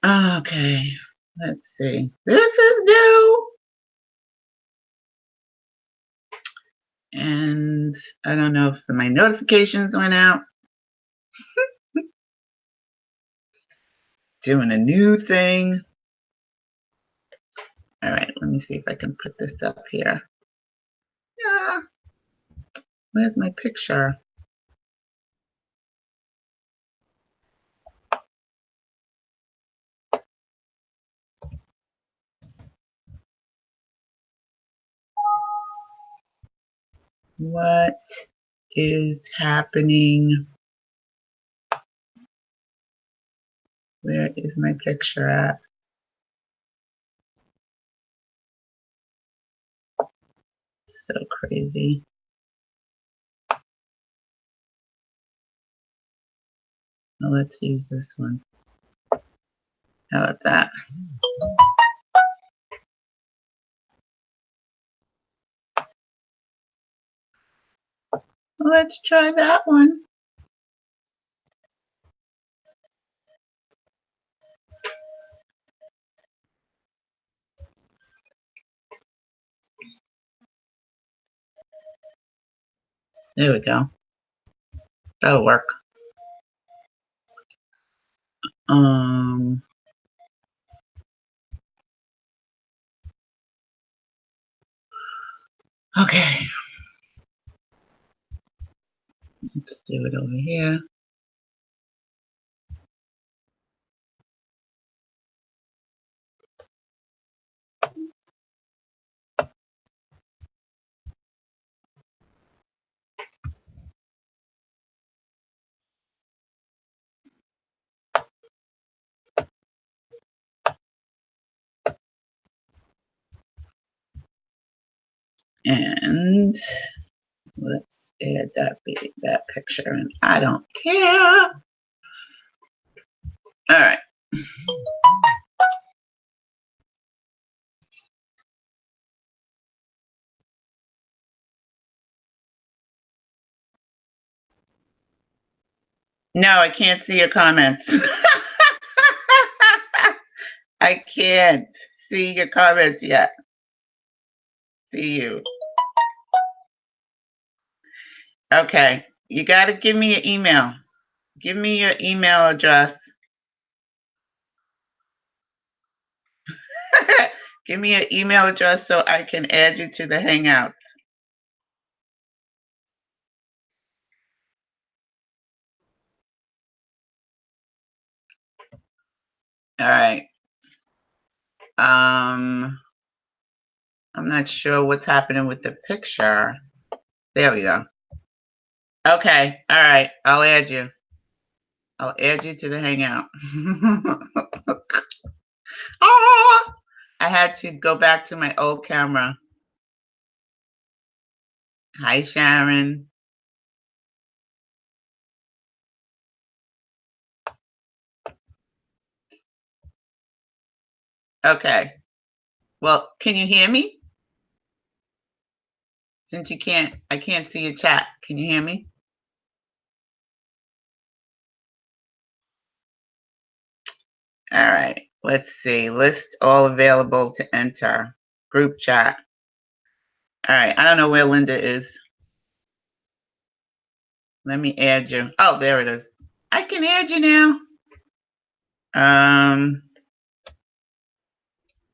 Okay, let's see. This is new. And I don't know if my notifications went out. Doing a new thing. All right, let me see if I can put this up here. Yeah. Where's my picture? What is happening? Where is my picture at? So crazy. Well, let's use this one. How about that? Let's try that one. There we go. That'll work. Okay. Let's do it over here. And let's add that picture in. I don't care. All right. No, I can't see your comments. I can't see your comments yet. See you. Okay. You got to give me your email. Give me your email address. Give me your email address so I can add you to the Hangouts. All right. I'm not sure what's happening with the picture. There we go. Okay. All right. I'll add you. I'll add you to the Hangout. Ah, I had to go back to my old camera. Hi, Sharon. Okay. Well, can you hear me? Since I can't see your chat. Can you hear me? All right. Let's see. List all available to enter. Group chat. All right. I don't know where Linda is. Let me add you. Oh, there it is. I can add you now.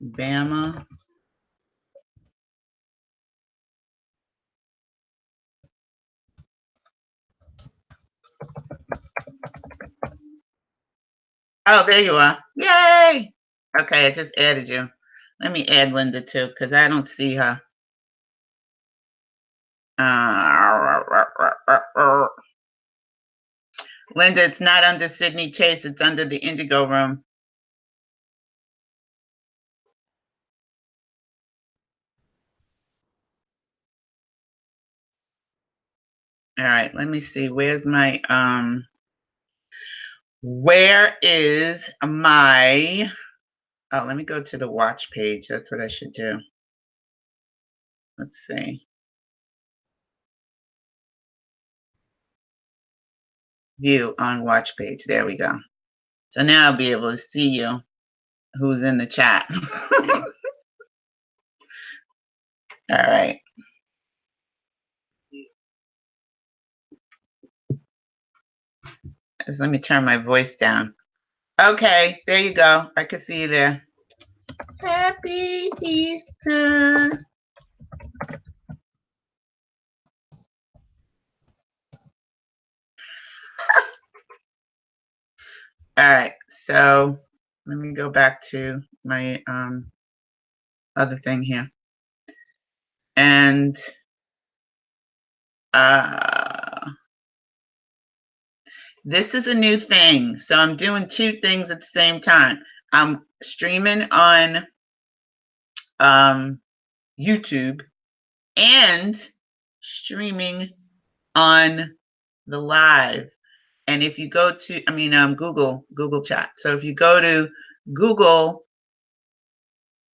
Bama. Oh, there you are. Yay! Okay, I just added you. Let me add Linda too, because I don't see her. Linda, it's not under Sydney Chase, it's under the Indigo room. All right, let me see. Where is my oh, let me go to the watch page. That's what I should do. Let's see. View on watch page. There we go. So now I'll be able to see you. who's in the chat. All right. Just let me turn my voice down. Okay, there you go. I can see you there. Happy Easter. All right, so let me go back to my other thing here. And this is a new thing. So I'm doing two things at the same time. I'm streaming on YouTube and streaming on the live. And if you go to, Google Chat. So if you go to Google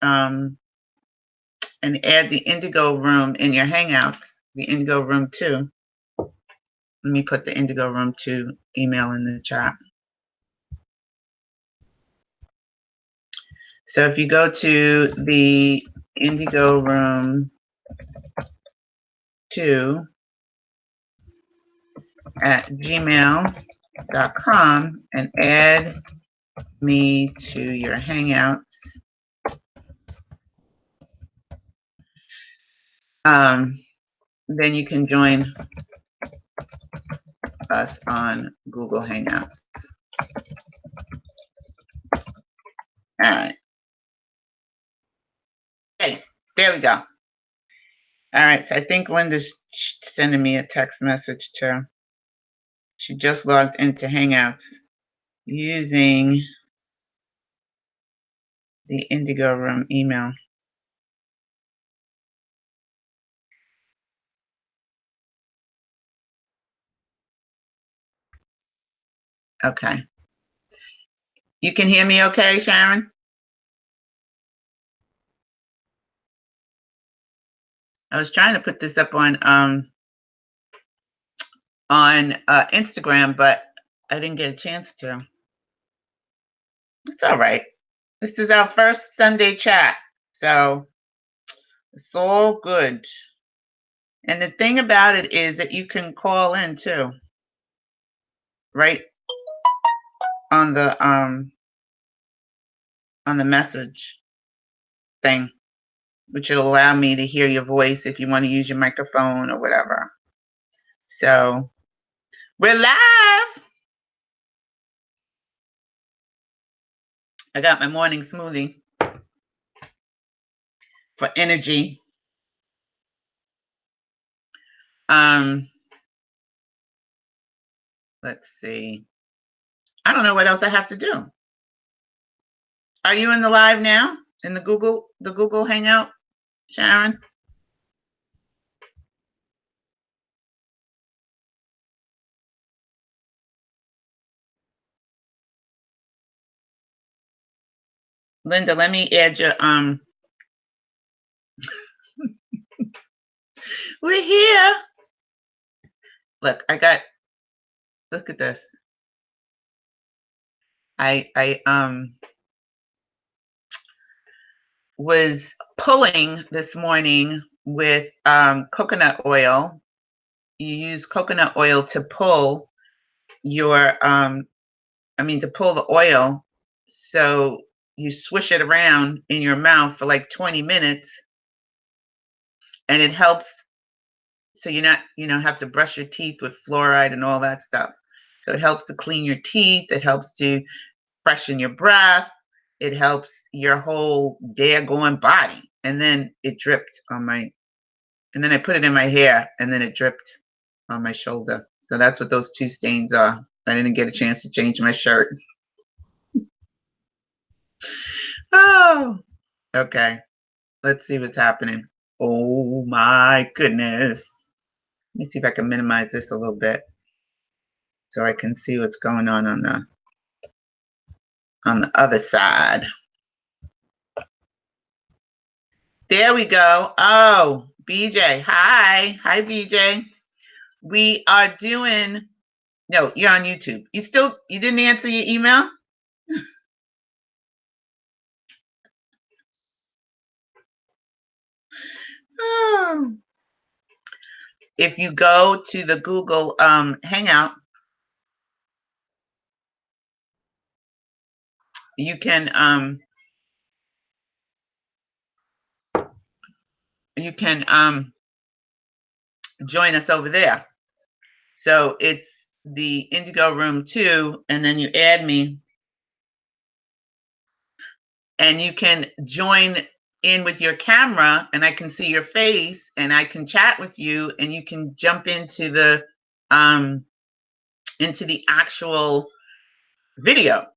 and add the Indigo room in your Hangouts, the Indigo room 2. Let me put the Indigo room 2 email in the chat. So if you go to the Indigo room 2 at gmail.com and add me to your Hangouts, then you can join us on Google Hangouts. All right. Okay, there we go. All right, so I think Linda's sending me a text message too. She just logged into Hangouts using the Indigo room email. Okay. You can hear me okay, Sharon? I was trying to put this up on Instagram, but I didn't get a chance to. It's all right. This is our first Sunday chat, so it's all good. And the thing about it is that you can call in too, right on the message thing, which will allow me to hear your voice if you want to use your microphone or whatever. So we're live. I got my morning smoothie for energy. Let's see. I don't know what else I have to do. Are you in the live now? In the Google Hangout, Sharon? Linda, let me add your we're here. Look at this. I was pulling this morning with coconut oil. You use coconut oil to pull your to pull the oil. So you swish it around in your mouth for like 20 minutes, and it helps so you're not have to brush your teeth with fluoride and all that stuff. So it helps to clean your teeth, it helps to freshen your breath, it helps your whole daggone body. And then it dripped on my, and then I put it in my hair, and then it dripped on my shoulder. So that's what those two stains are. I didn't get a chance to change my shirt. Oh, okay. Let's see what's happening. Oh my goodness. Let me see if I can minimize this a little bit so I can see what's going on the other side. There we go. Oh, BJ. Hi, BJ. We are doing, no, you're on YouTube. You didn't answer your email? If you go to the Google Hangout, you can join us over there. So it's the Indigo Room 2, and then you add me, and you can join in with your camera, and I can see your face, and I can chat with you, and you can jump into the actual video.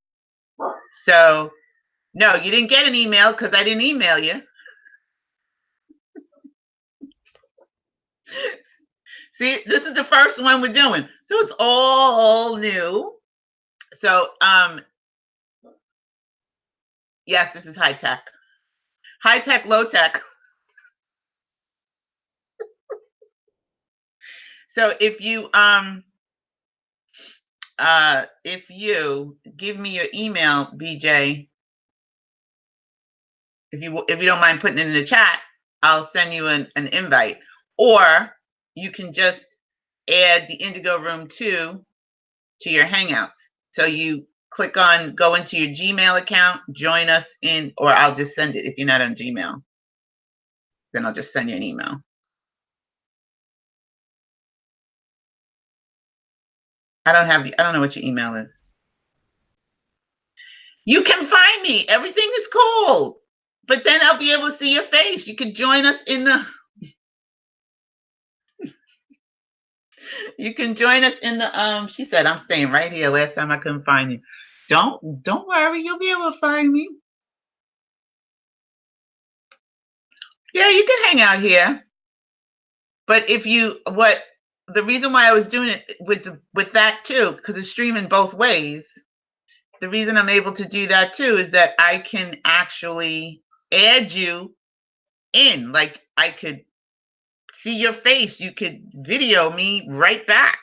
So no, you didn't get an email because I didn't email you. See, this is the first one we're doing. So it's all new. So yes, this is high tech. High tech, low tech. So if you give me your email, BJ, if you don't mind putting it in the chat, I'll send you an invite. Or you can just add the Indigo Room 2 to your Hangouts. So you go into your Gmail account, join us in, or I'll just send it. If you're not on Gmail, then I'll just send you an email. I don't know what your email is. You can find me. Everything is cool. But then I'll be able to see your face. You can join us in the she said, I'm staying right here. Last time I couldn't find you. Don't worry, you'll be able to find me. Yeah, you can hang out here. But the reason why I was doing it with that too, because it's streaming both ways. The reason I'm able to do that too is that I can actually add you in. Like I could see your face. You could video me right back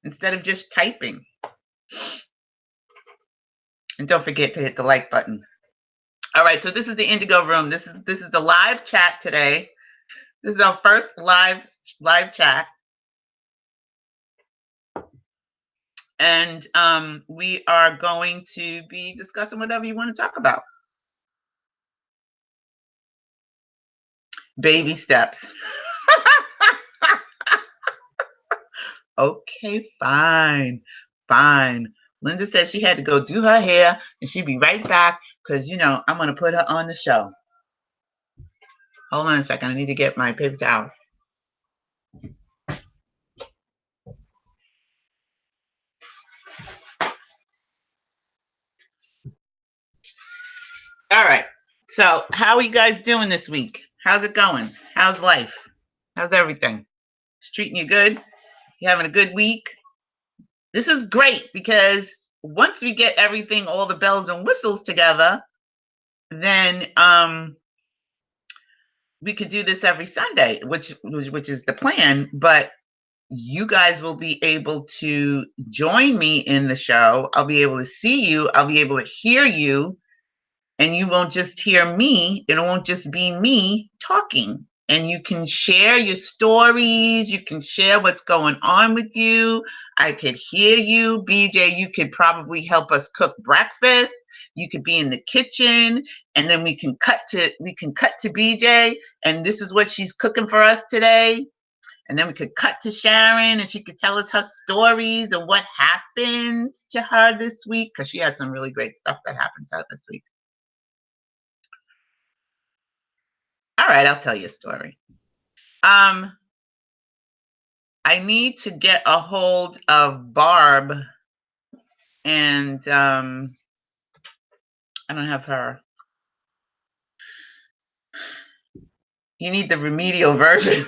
instead of just typing. And don't forget to hit the like button. All right, so this is the Indigo Room. This is the live chat today. This is our first live chat. And we are going to be discussing whatever you want to talk about. Baby steps. Okay, fine. Linda said she had to go do her hair and she'd be right back because, I'm going to put her on the show. Hold on a second. I need to get my paper towels. All right. So how are you guys doing this week? How's it going? How's life? How's everything? It's treating you good? You having a good week? This is great because once we get everything, all the bells and whistles together, then we could do this every Sunday, which is the plan. But you guys will be able to join me in the show. I'll be able to see you. I'll be able to hear you. And you won't just hear me. It won't just be me talking. And you can share your stories. You can share what's going on with you. I could hear you. BJ, you could probably help us cook breakfast. You could be in the kitchen. And then we can cut to BJ. And this is what she's cooking for us today. And then we could cut to Sharon and she could tell us her stories and what happened to her this week. Because she had some really great stuff that happened to her this week. All right, I'll tell you a story. I need to get a hold of Barb, and I don't have her. You need the remedial version.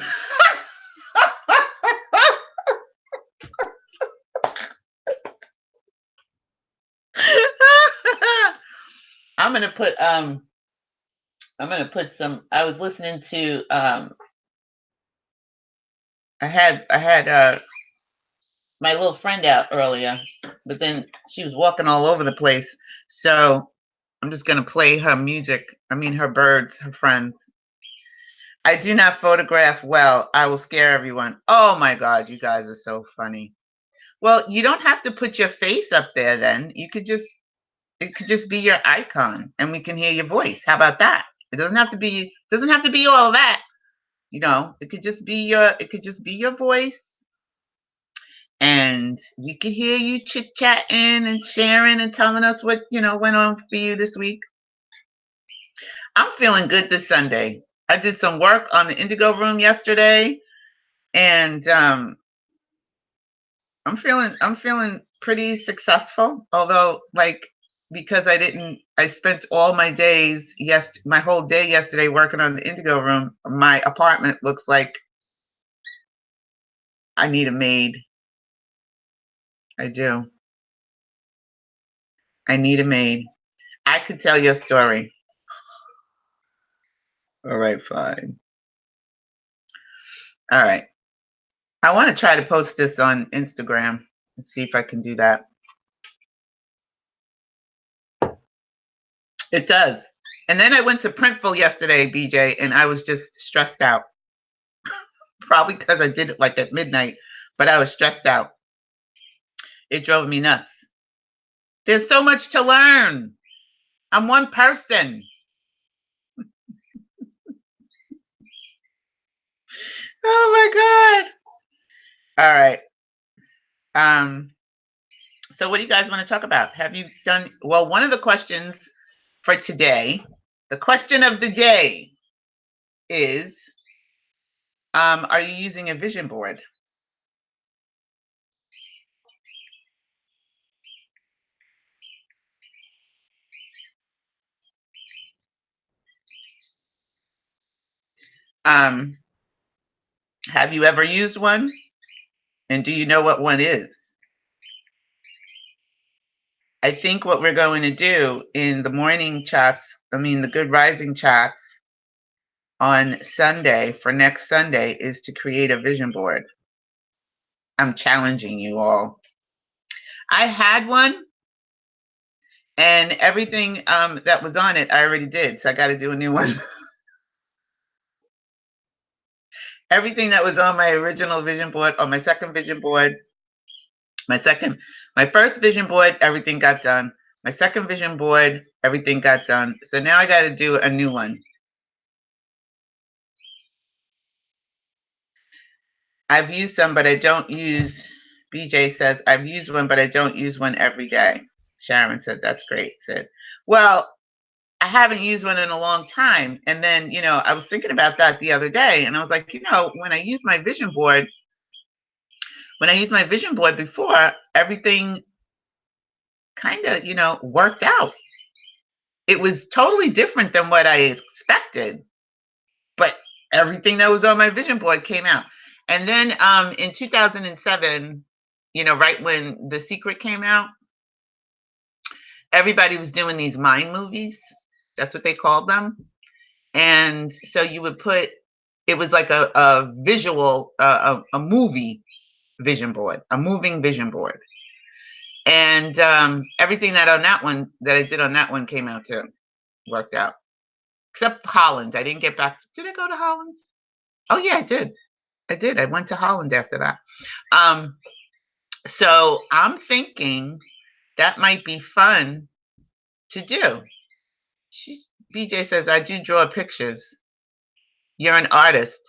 I'm gonna put some. I was listening to I had my little friend out earlier, but then she was walking all over the place. So I'm just going to play her music. I mean, her birds, her friends. I do not photograph well. I will scare everyone. Oh my God, you guys are so funny. Well, you don't have to put your face up there then. You could just, it could just be your icon and we can hear your voice. How about that? It doesn't have to be, all of that. You know, it could just be your voice and we could hear you chit chatting and sharing and telling us what, went on for you this week. I'm feeling good this Sunday. I did some work on the Indigo room yesterday and I'm feeling pretty successful, although like because I spent all my days my whole day yesterday working on the Indigo room. My apartment looks like I need a maid. I do. I need a maid. I could tell you a story. All right, fine. All right. I want to try to post this on Instagram and see if I can do that. It does. And then I went to Printful yesterday, BJ, and I was just stressed out. Probably because I did it like at midnight, but I was stressed out. It drove me nuts. There's so much to learn. I'm one person. Oh my God. All right. So what do you guys want to talk about? Have you done, well, one of the questions for today, the question of the day is, are you using a vision board? Have you ever used one? And do you know what one is? I think what we're going to do in the morning chats, the Good Rising chats on Sunday for next Sunday is to create a vision board. I'm challenging you all. I had one and everything that was on it, I already did. So I got to do a new one. Everything that was on my original vision board, on my second vision board, my first vision board, everything got done. My second vision board, everything got done. So now I got to do a new one. I've used some, but I don't use, BJ says, I've used one, but I don't use one every day. Sharon said, that's great. Said, well, I haven't used one in a long time. And then, I was thinking about that the other day and I was like, when I use my vision board before, everything kind of, worked out. It was totally different than what I expected, but everything that was on my vision board came out. And then in 2007, right when The Secret came out, everybody was doing these mind movies. That's what they called them. And so you would put, it was like a visual, a movie vision board, a moving vision board. And everything that I did on that one came out too, worked out. Except Holland. I didn't get back to, did I go to Holland? Oh yeah, I did. I went to Holland after that. So I'm thinking that might be fun to do. BJ says, I do draw pictures. You're an artist.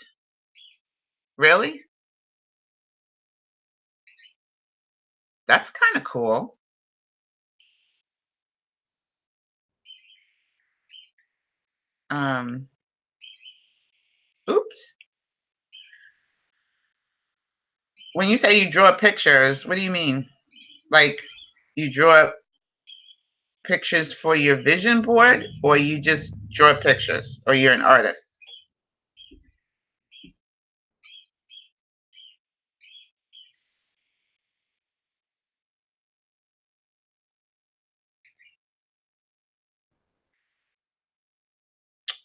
Really? That's kind of cool. Oops. When you say you draw pictures, what do you mean? Like you draw pictures for your vision board, or you just draw pictures, or you're an artist?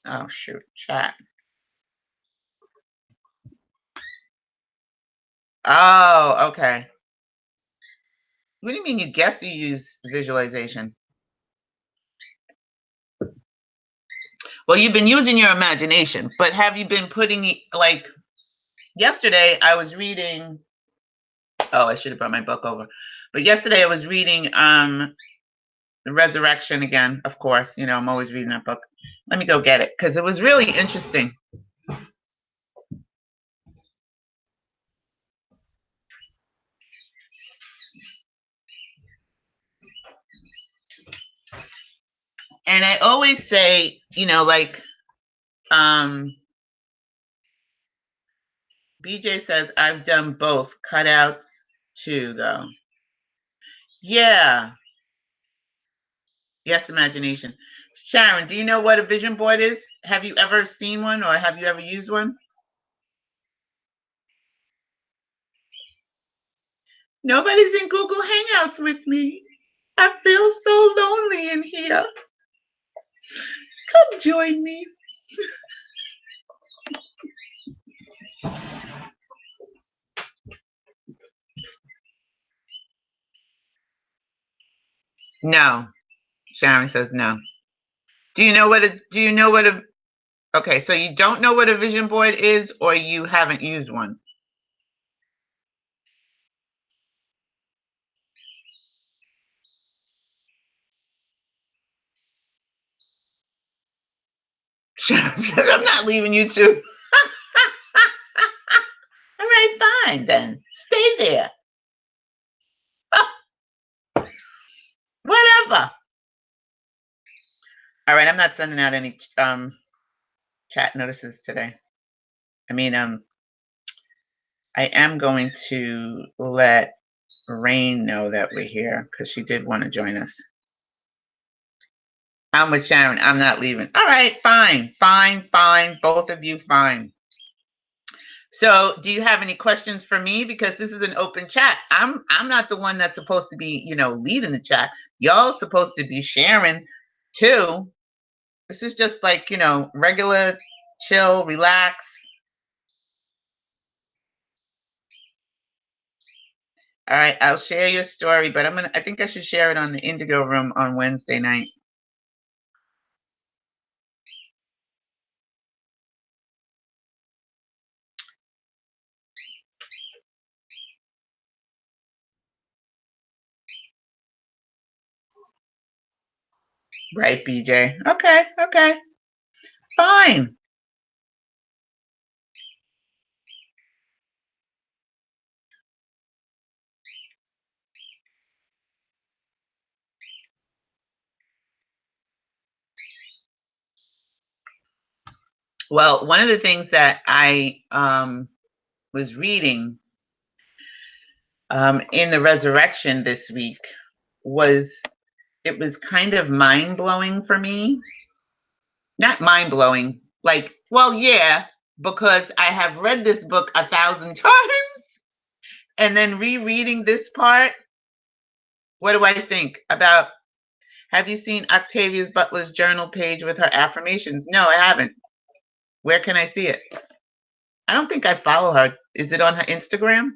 Oh shoot, chat. Oh, okay. What do you mean you guess you use visualization? Well, you've been using your imagination, but have you been putting, like, yesterday I was reading, oh, I should have brought my book over. But yesterday I was reading The Resurrection again, of course. You know, I'm always reading that book. Let me go get it because it was really interesting. And I always say, you know, like, BJ says, I've done both cutouts too, though. Yeah. Yes, imagination. Sharon, do you know what a vision board is? Have you ever seen one or have you ever used one? Nobody's in Google Hangouts with me. I feel so lonely in here. Come join me. No. Sharon says no. Do you know what a okay, so you don't know what a vision board is or you haven't used one? Sharon says, I'm not leaving you two. All right, fine then. Stay there. Whatever. All right, I'm not sending out any chat notices today. I mean, I am going to let Rain know that we're here because she did want to join us. I'm with Sharon. I'm not leaving. All right, fine, fine, fine. Both of you, fine. So, do you have any questions for me? Because this is an open chat. I'm not the one that's supposed to be, you know, leading the chat. Y'all supposed to be sharing too. This is just like, you know, regular, chill, relax. All right, I'll share your story, but I think I should share it on the Indigo room on Wednesday night. Right, BJ? Okay, okay. Fine. Well, one of the things that I was reading in the Resurrection this week was, it was kind of mind-blowing for me. Not mind-blowing, like, well, yeah, because I have read this book 1,000 times and then rereading this part, what do I think about, have you seen Octavia Butler's journal page with her affirmations? No, I haven't. Where can I see it? I don't think I follow her. Is it on her Instagram?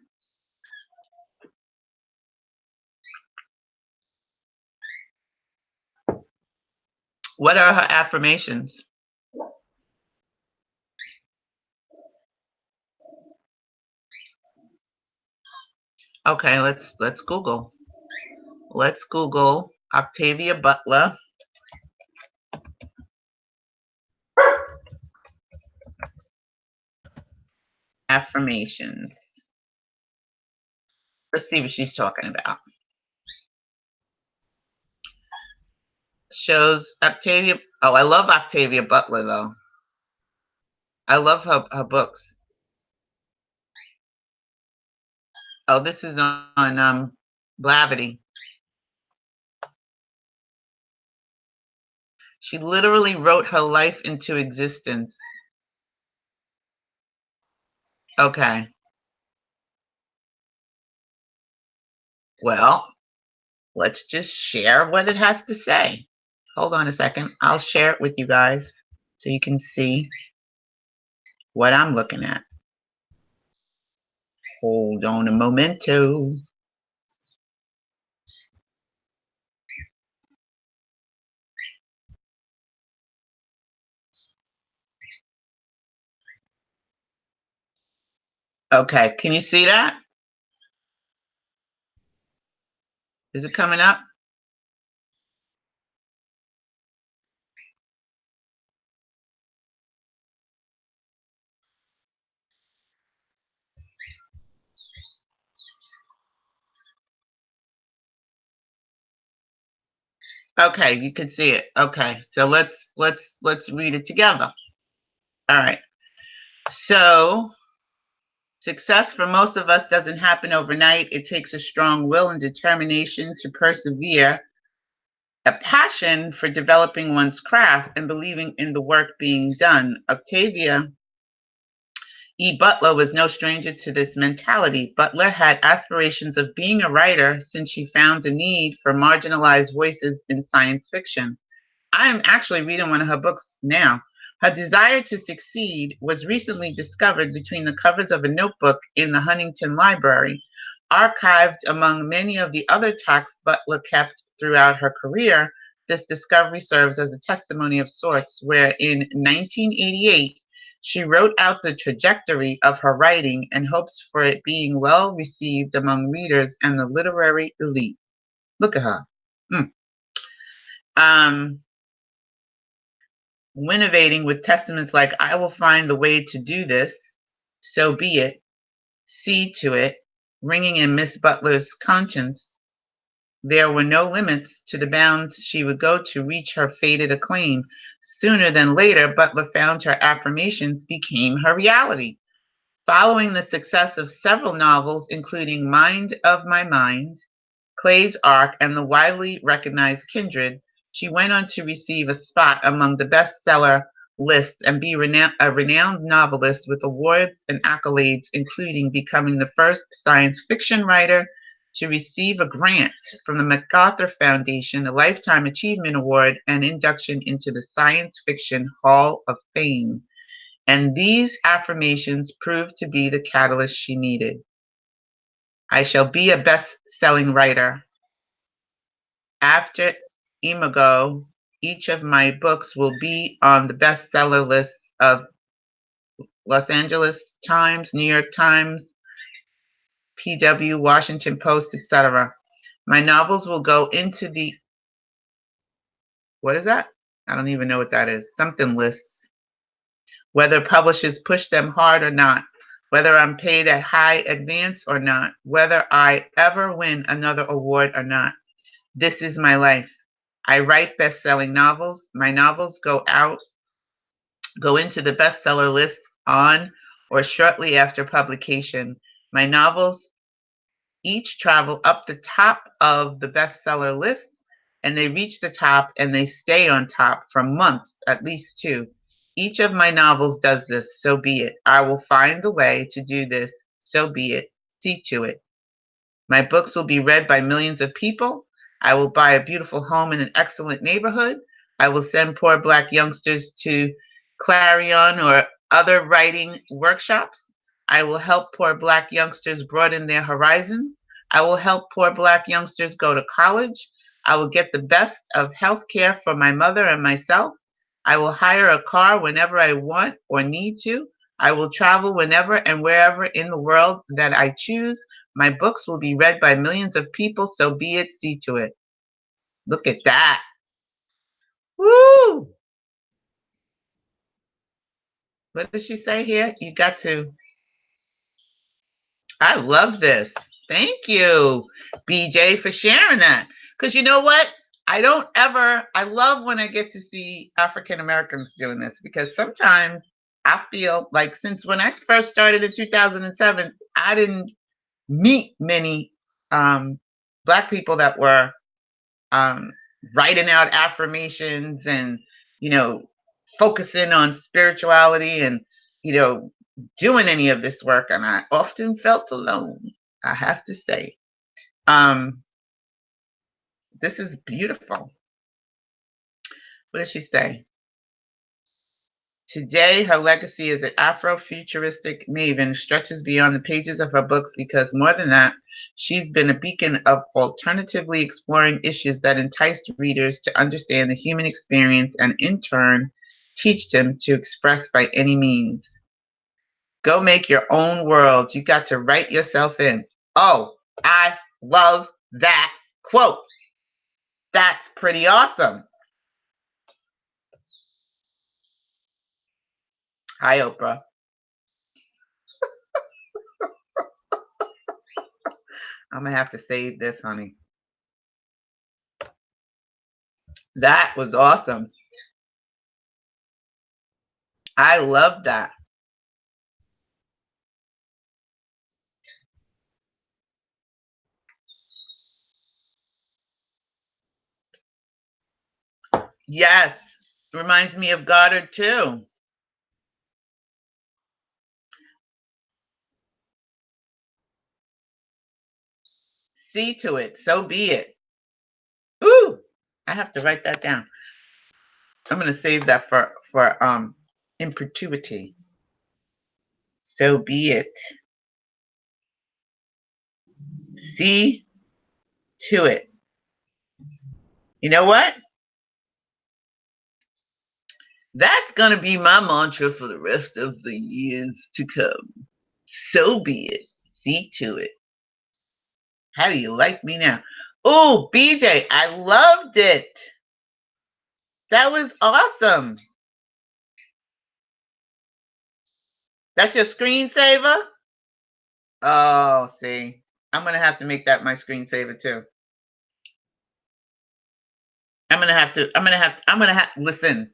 What are her affirmations? Okay, let's Google. Let's Google Octavia Butler. Affirmations. Let's see what she's talking about. Shows Octavia. Oh, I love Octavia Butler though. I love her books. Oh, this is on Blavity. She literally wrote her life into existence. Okay. Well, let's just share what it has to say. Hold on a second. I'll share it with you guys so you can see what I'm looking at. Hold on a momento. Okay, can you see that? Is it coming up? Okay, you can see it. Okay, so let's read it together. All right. So success for most of us doesn't happen overnight. It takes a strong will and determination to persevere, a passion for developing one's craft and believing in the work being done. Octavia Butler was no stranger to this mentality. Butler had aspirations of being a writer since she found a need for marginalized voices in science fiction. I'm actually reading one of her books now. Her desire to succeed was recently discovered between the covers of a notebook in the Huntington Library. Archived among many of the other texts Butler kept throughout her career, this discovery serves as a testimony of sorts, where in 1988, she wrote out the trajectory of her writing and hopes for it being well received among readers and the literary elite. Look at her. Mm. Winnovating with testaments like, I will find the way to do this, so be it, see to it, ringing in Miss Butler's conscience. There were no limits to the bounds she would go to reach her fated acclaim. Sooner than later, Butler found her affirmations became her reality. Following the success of several novels, including Mind of My Mind, Clay's Ark, and the widely recognized Kindred, she went on to receive a spot among the bestseller lists and be a renowned novelist with awards and accolades, including becoming the first science fiction writer to receive a grant from the MacArthur Foundation, the Lifetime Achievement Award, and induction into the Science Fiction Hall of Fame. And these affirmations proved to be the catalyst she needed. I shall be a best-selling writer. After Indigo, each of my books will be on the bestseller lists of Los Angeles Times, New York Times, PW, Washington Post, etc. My novels will go into the, what is that? I don't even know what that is. Something lists. Whether publishers push them hard or not, whether I'm paid a high advance or not, whether I ever win another award or not. This is my life. I write best-selling novels. My novels go into the bestseller list on or shortly after publication. My novels each travel up the top of the bestseller list, and they reach the top and they stay on top for months, at least 2. Each of my novels does this, so be it. I will find the way to do this, so be it. See to it. My books will be read by millions of people. I will buy a beautiful home in an excellent neighborhood. I will send poor Black youngsters to Clarion or other writing workshops. I will help poor Black youngsters broaden their horizons. I will help poor Black youngsters go to college. I will get the best of health care for my mother and myself. I will hire a car whenever I want or need to. I will travel whenever and wherever in the world that I choose. My books will be read by millions of people, so be it, see to it. Look at that. Woo! What does she say here? You got to. I love this. Thank you, BJ, for sharing that. Because you know what? I love when I get to see African Americans doing this because sometimes I feel like since when I first started in 2007, I didn't meet many Black people that were um, writing out affirmations and, you know, focusing on spirituality and, you know, doing any of this work. And I often felt alone, I have to say. This is beautiful. What does she say? Today, her legacy as an Afrofuturistic maven stretches beyond the pages of her books because more than that, she's been a beacon of alternatively exploring issues that enticed readers to understand the human experience and in turn, teach them to express by any means. Go make your own world. You got to write yourself in. Oh, I love that quote. That's pretty awesome. Hi, Oprah. I'm going to have to save this, honey. That was awesome. I love that. Yes. Reminds me of Goddard, too. See to it. So be it. Ooh, I have to write that down. I'm going to save that for in perpetuity. So be it. See to it. You know what? That's going to be my mantra for the rest of the years to come. So be it. See to it. How do you like me now? Oh, BJ, I loved it. That was awesome. That's your screensaver? Oh, see. I'm going to have to make that my screensaver too. I'm going to have, listen.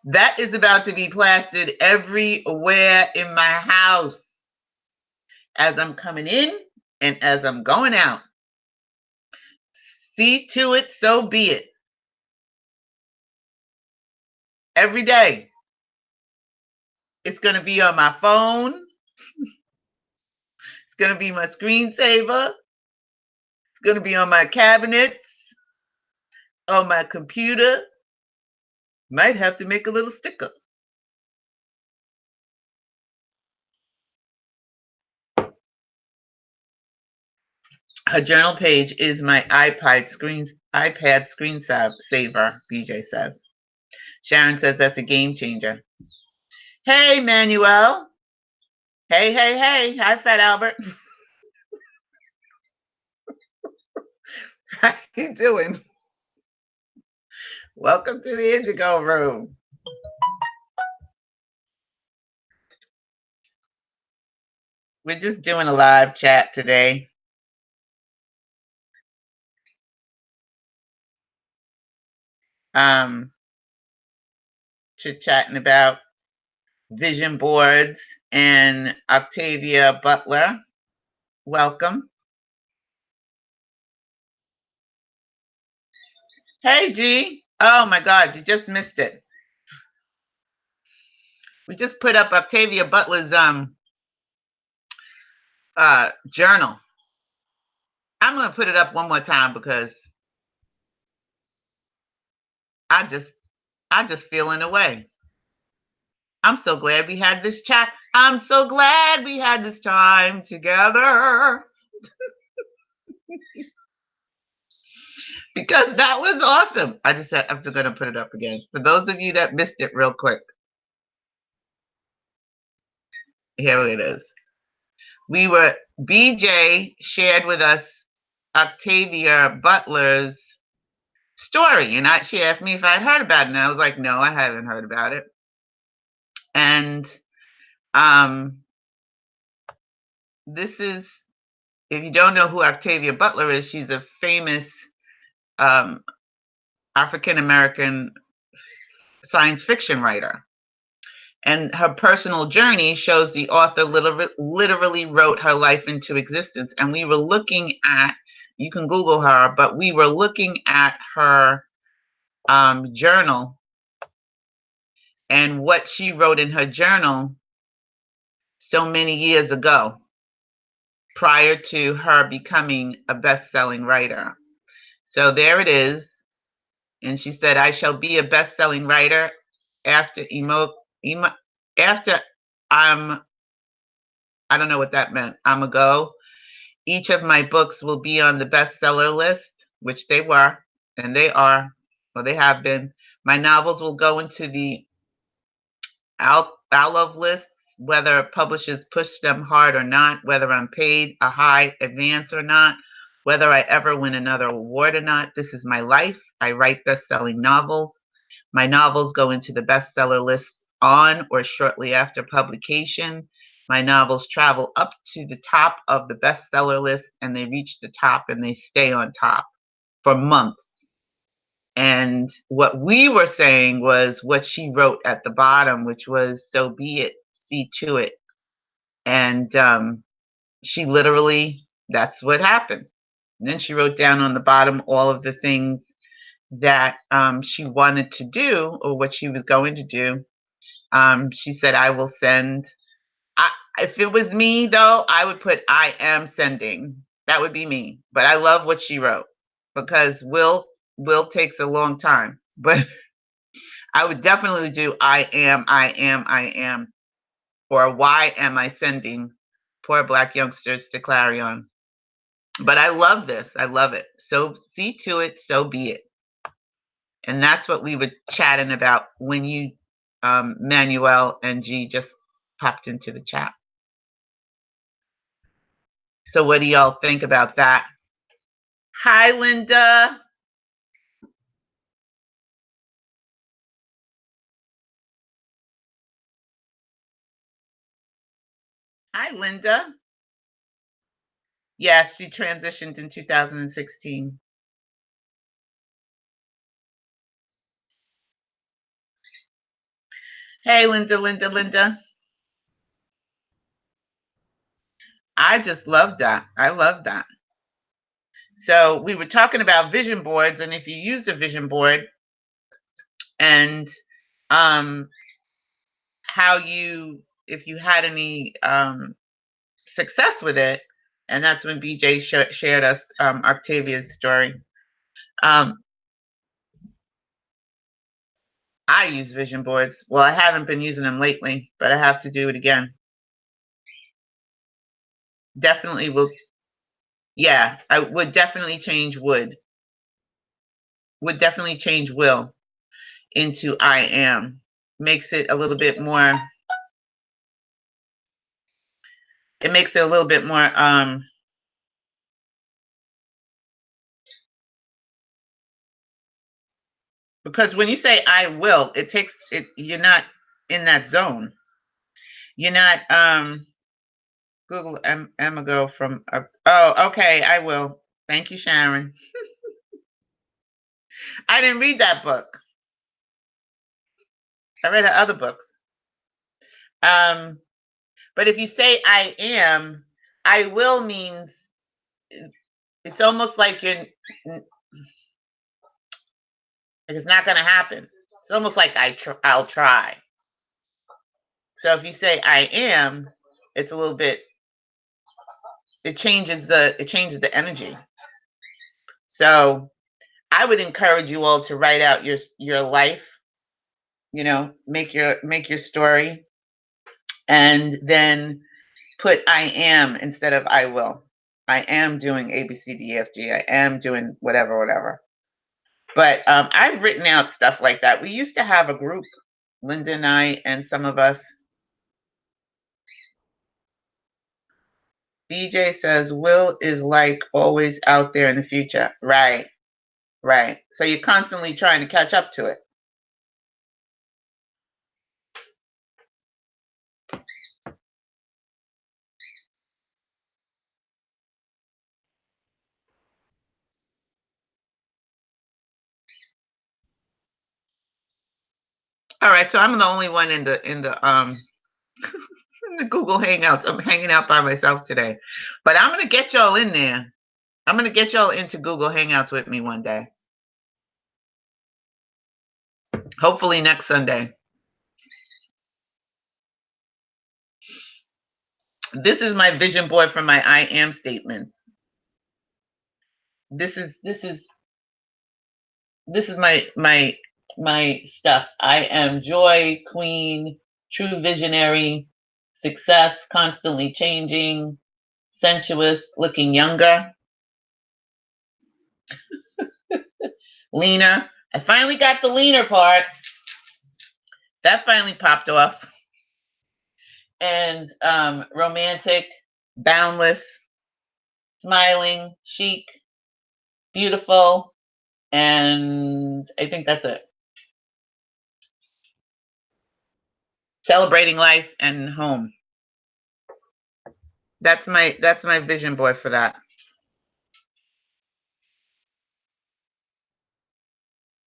That is about to be plastered everywhere in my house as I'm coming in and as I'm going out. See to it, so be it. Every day. It's going to be on my phone. It's going to be my screensaver. It's going to be on my cabinets, on my computer. Might have to make a little sticker. Her journal page is my iPad screensaver, BJ says. Sharon says that's a game changer. Hey, Manuel. Hey, hey, hey. Hi, Fat Albert. How you doing? Welcome to the Indigo room. We're just doing a live chat today. Chit-chatting about vision boards and Octavia Butler. Welcome. Hey, G. Oh, my God. You just missed it. We just put up Octavia Butler's journal. I'm going to put it up one more time because I just feeling away. I'm so glad we had this chat. I'm so glad we had this time together. Because that was awesome. I'm going to put it up again. For those of you that missed it real quick. Here it is. BJ shared with us Octavia Butler's story. And she asked me if I'd heard about it. And I was like, no, I haven't heard about it. And this is, if you don't know who Octavia Butler is, she's a famous African-American science fiction writer. And her personal journey shows the author literally wrote her life into existence. And we were looking at, you can Google her, but we were looking at her journal and what she wrote in her journal so many years ago, prior to her becoming a best-selling writer. So there it is. And she said, I shall be a best-selling writer after I don't know what that meant. I'm a go. Each of my books will be on the bestseller list, which they were, and they are, or they have been. My novels will go into the love lists, whether publishers push them hard or not, whether I'm paid a high advance or not, whether I ever win another award or not. This is my life. I write best-selling novels. My novels go into the bestseller lists on or shortly after publication. My novels travel up to the top of the bestseller list, and they reach the top and they stay on top for months. And what we were saying was what she wrote at the bottom, which was, so be it, see to it. And she literally, that's what happened. And then she wrote down on the bottom all of the things that she wanted to do or what she was going to do. She said, I will send. If it was me, though, I would put, I am sending. That would be me. But I love what she wrote because will takes a long time. But I would definitely do I am, or why am I sending poor Black youngsters to Clarion? But I love this. I love it. So see to it, so be it. And that's what we were chatting about when you, Manuel and G, just popped into the chat. So what do y'all think about that? Hi, Linda. Hi, Linda. Yes, she transitioned in 2016. Hey, Linda. I just love that. I love that. So we were talking about vision boards, and if you used a vision board and how you, if you had any success with it, and that's when BJ shared us Octavia's story. I use vision boards. Well, I haven't been using them lately, but I have to do it again. Definitely will. Yeah, I would definitely change would. Would definitely change will into I am. Makes it a little bit more. It makes it a little bit more because when you say I will, it takes it, you're not in that zone. You're not Google Emigo from oh, okay, I will. Thank you, Sharon. I didn't read that book. I read her other books. But if you say I am, I will means it's almost like you're like it's not going to happen. It's almost like I'll try. So if you say I am, it's a little bit. It changes the energy. So I would encourage you all to write out your life. You know, make your story, and then put I am instead of I will. I am doing A B C D E F G. I am doing whatever. But I've written out stuff like that. We used to have a group, Linda and I, and some of us. BJ says, Will is like always out there in the future. Right. So you're constantly trying to catch up to it. All right, so I'm the only one in the in the Google Hangouts. I'm hanging out by myself today. But I'm gonna get y'all in there. I'm gonna get y'all into Google Hangouts with me one day. Hopefully next Sunday. This is my vision board for my I am statements. This is my stuff. I am joy, queen, true visionary, success, constantly changing, sensuous, looking younger, leaner. I finally got the leaner part. That finally popped off. and romantic, boundless, smiling, chic, beautiful, and I think that's it. Celebrating life and home. That's my vision board for that.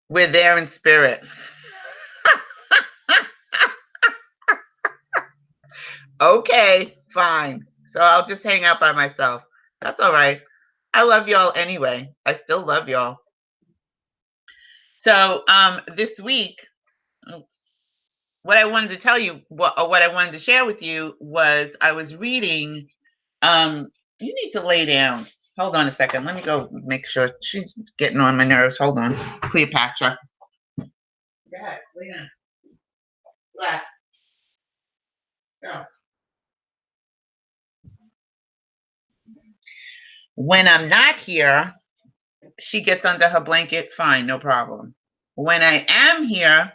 We're there in spirit. Okay, fine. So I'll just hang out by myself. That's all right. I love y'all anyway. I still love y'all. So this week, what I wanted to tell you, what I wanted to share with you was I was reading. You need to lay down. Hold on a second. Let me go make sure. She's getting on my nerves. Hold on. Cleopatra. Go ahead. Lay down. Relax. Go. When I'm not here, she gets under her blanket. Fine, no problem. When I am here,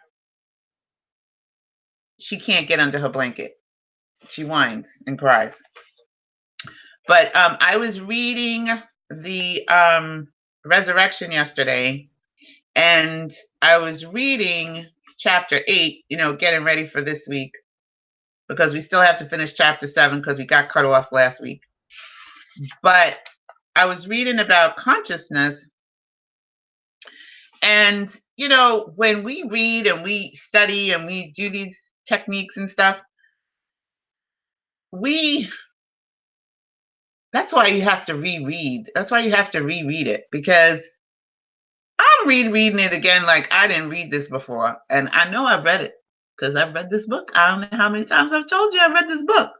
she can't get under her blanket. She whines and cries. But I was reading the Resurrection yesterday, and I was reading chapter 8, getting ready for this week, because we still have to finish chapter 7 because we got cut off last week. But I was reading about consciousness, and when we read and we study and we do these techniques and stuff, that's why you have to reread. That's why you have to reread it, because I'm reading it again like I didn't read this before. And I know I've read it because I've read this book. I don't know how many times I've told you I've read this book.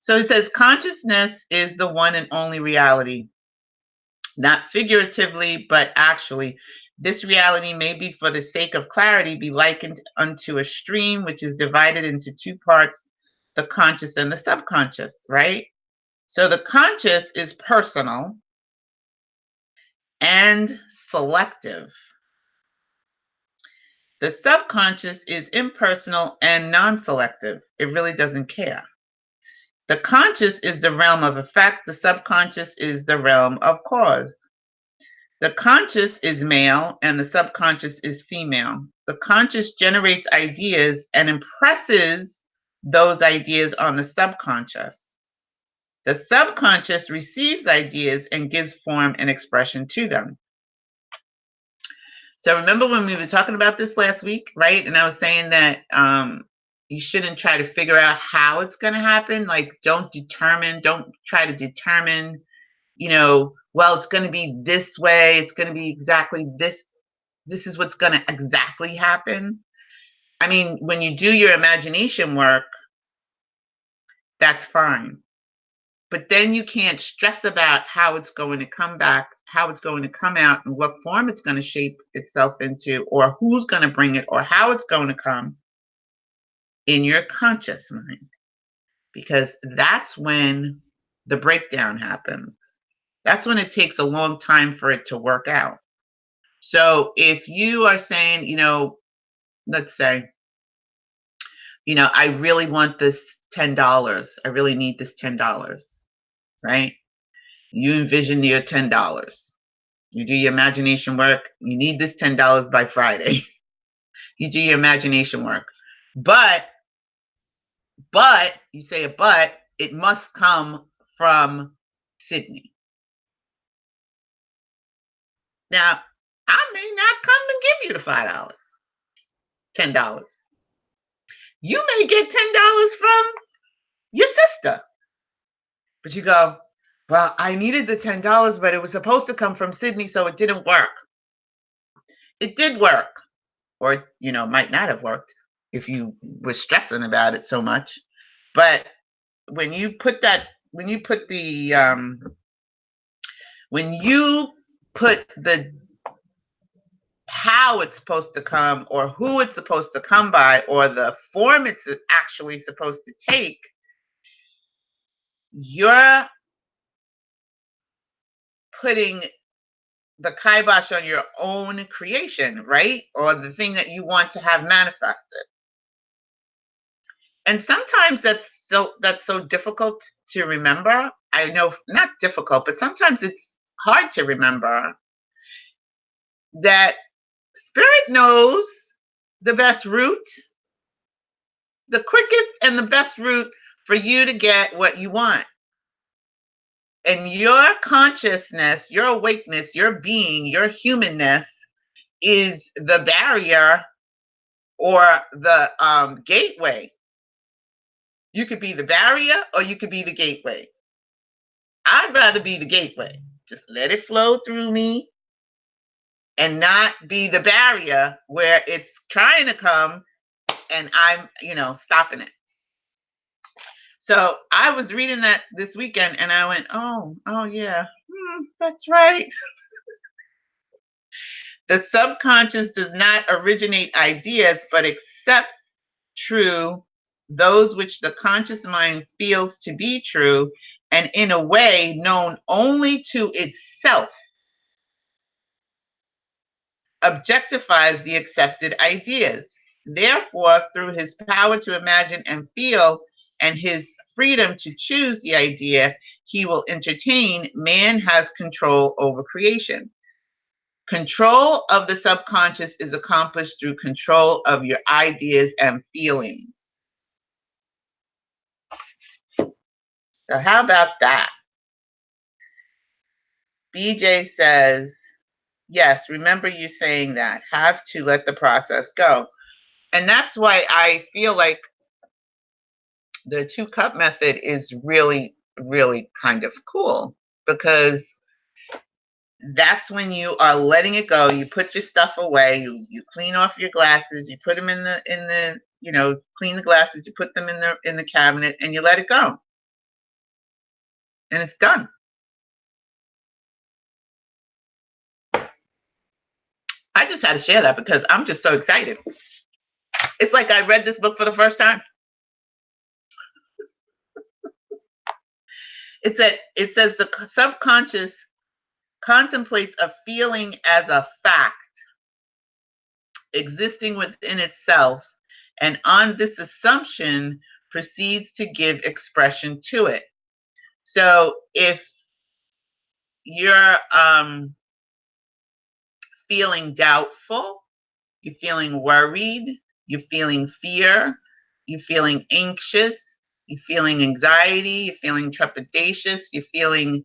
So it says consciousness is the one and only reality, not figuratively, but actually. This reality may be, for the sake of clarity, be likened unto a stream which is divided into two parts, the conscious and the subconscious, right? So the conscious is personal and selective. The subconscious is impersonal and non-selective. It really doesn't care. The conscious is the realm of effect. The subconscious is the realm of cause. The conscious is male and the subconscious is female. The conscious generates ideas and impresses those ideas on the subconscious. The subconscious receives ideas and gives form and expression to them. So remember when we were talking about this last week, right? And I was saying that you shouldn't try to figure out how it's going to happen. Like, don't try to determine, well, it's going to be this way. It's going to be exactly this. This is what's going to exactly happen. I mean, when you do your imagination work, that's fine. But then you can't stress about how it's going to come back, how it's going to come out, and what form it's going to shape itself into, or who's going to bring it, or how it's going to come in your conscious mind. Because that's when the breakdown happens. That's when it takes a long time for it to work out. So if you are saying, let's say, I really want this $10. I really need this $10, right? You envision your $10. You do your imagination work. You need this $10 by Friday. You do your imagination work. But you say, but it must come from Sydney. Now, I may not come and give you the $5, $10. You may get $10 from your sister. But you go, well, I needed the $10, but it was supposed to come from Sydney, so it didn't work. It did work. Or, might not have worked if you were stressing about it so much. But when you put the how it's supposed to come, or who it's supposed to come by, or the form it's actually supposed to take, you're putting the kibosh on your own creation, right? Or the thing that you want to have manifested. And sometimes that's that's so difficult to remember. I know, not difficult, but sometimes it's hard to remember that spirit knows the best route, the quickest and the best route for you to get what you want. And your consciousness, your awakeness, your being, your humanness is the barrier or the gateway. You could be the barrier or you could be the gateway. I'd rather be the gateway. Just let it flow through me and not be the barrier where it's trying to come and I'm, stopping it. So I was reading that this weekend and I went, oh yeah, that's right. The subconscious does not originate ideas, but accepts true those which the conscious mind feels to be true, and in a way known only to itself, objectifies the accepted ideas. Therefore, through his power to imagine and feel and his freedom to choose the idea he will entertain, man has control over creation. Control of the subconscious is accomplished through control of your ideas and feelings. So how about that? BJ says, yes, remember you saying that. Have to let the process go. And that's why I feel like the 2-cup method is really, really kind of cool, because that's when you are letting it go. You put your stuff away, you clean off your glasses, you put them in the clean the glasses, you put them in the cabinet, and you let it go. And it's done. I just had to share that because I'm just so excited. It's like I read this book for the first time. It says the subconscious contemplates a feeling as a fact existing within itself, and on this assumption proceeds to give expression to it. So if you're feeling doubtful, you're feeling worried, you're feeling fear, you're feeling anxious, you're feeling anxiety, you're feeling trepidatious, you're feeling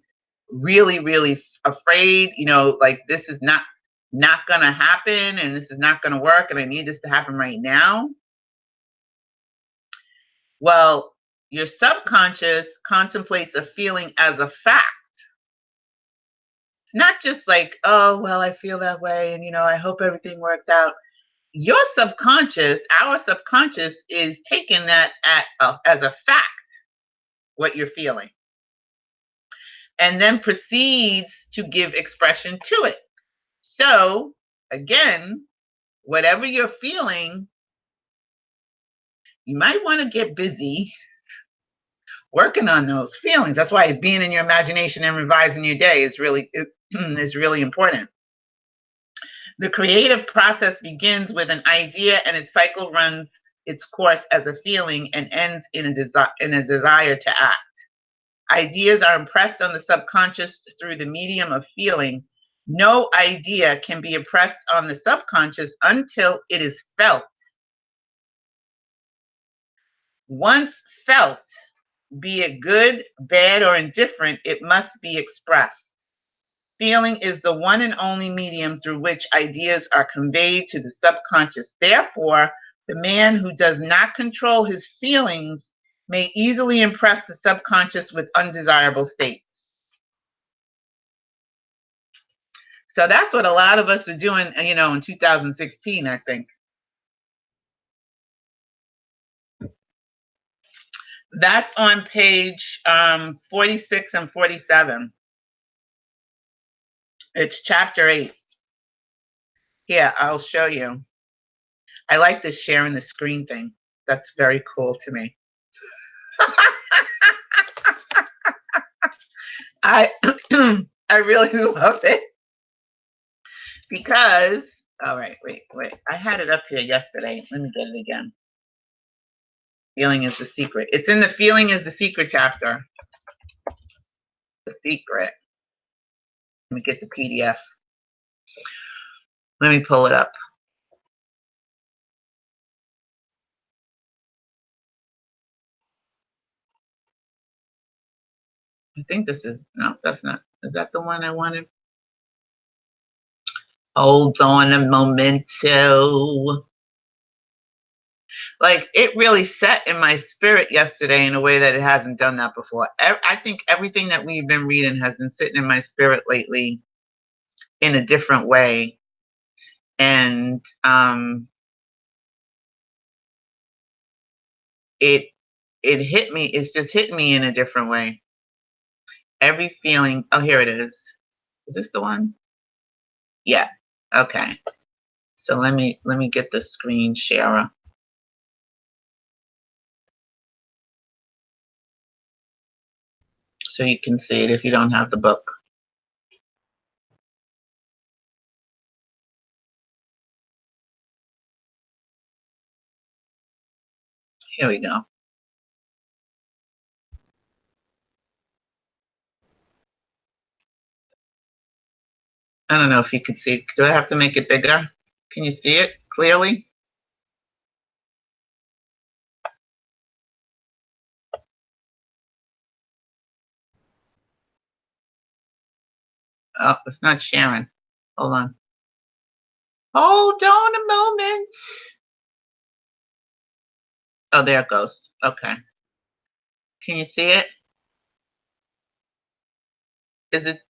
really, really afraid, like this is not going to happen and this is not going to work and I need this to happen right now. Well, your subconscious contemplates a feeling as a fact. It's not just like, oh, well, I feel that way and, I hope everything works out. Your subconscious, our subconscious, is taking that as a fact, what you're feeling, and then proceeds to give expression to it. So, again, whatever you're feeling, you might want to get busy working on those feelings. That's why being in your imagination and revising your day is really important. The creative process begins with an idea and its cycle runs its course as a feeling and ends in a desire to act. Ideas are impressed on the subconscious through the medium of feeling. No idea can be impressed on the subconscious until it is felt. Once felt, be it good, bad, or indifferent, it must be expressed. Feeling is the one and only medium through which ideas are conveyed to the subconscious. Therefore, the man who does not control his feelings may easily impress the subconscious with undesirable states. So that's what a lot of us are doing, in 2016, I think. That's on page 46 and 47. It's chapter 8. Here, I'll show you. I like this sharing the screen thing. That's very cool to me. I really love it because, all right, wait. I had it up here yesterday. Let me get it again. Feeling is the secret. It's in the Feeling is the Secret chapter. The secret. Let me get the PDF. Let me pull it up. I think this is, no, that's not. Is that the one I wanted? Hold on a momento. Like, it really set in my spirit yesterday in a way that it hasn't done that before. I think everything that we've been reading has been sitting in my spirit lately in a different way. And it hit me. It's just hitting me in a different way. Every feeling. Oh, here it is. Is this the one? Yeah. Okay. So let me get the screen sharer. So you can see it if you don't have the book. Here we go. I don't know if you could see it. Do I have to make it bigger? Can you see it clearly? Oh, it's not sharing. Hold on. Hold on a moment. Oh, there it goes. Okay. Can you see it? Is it?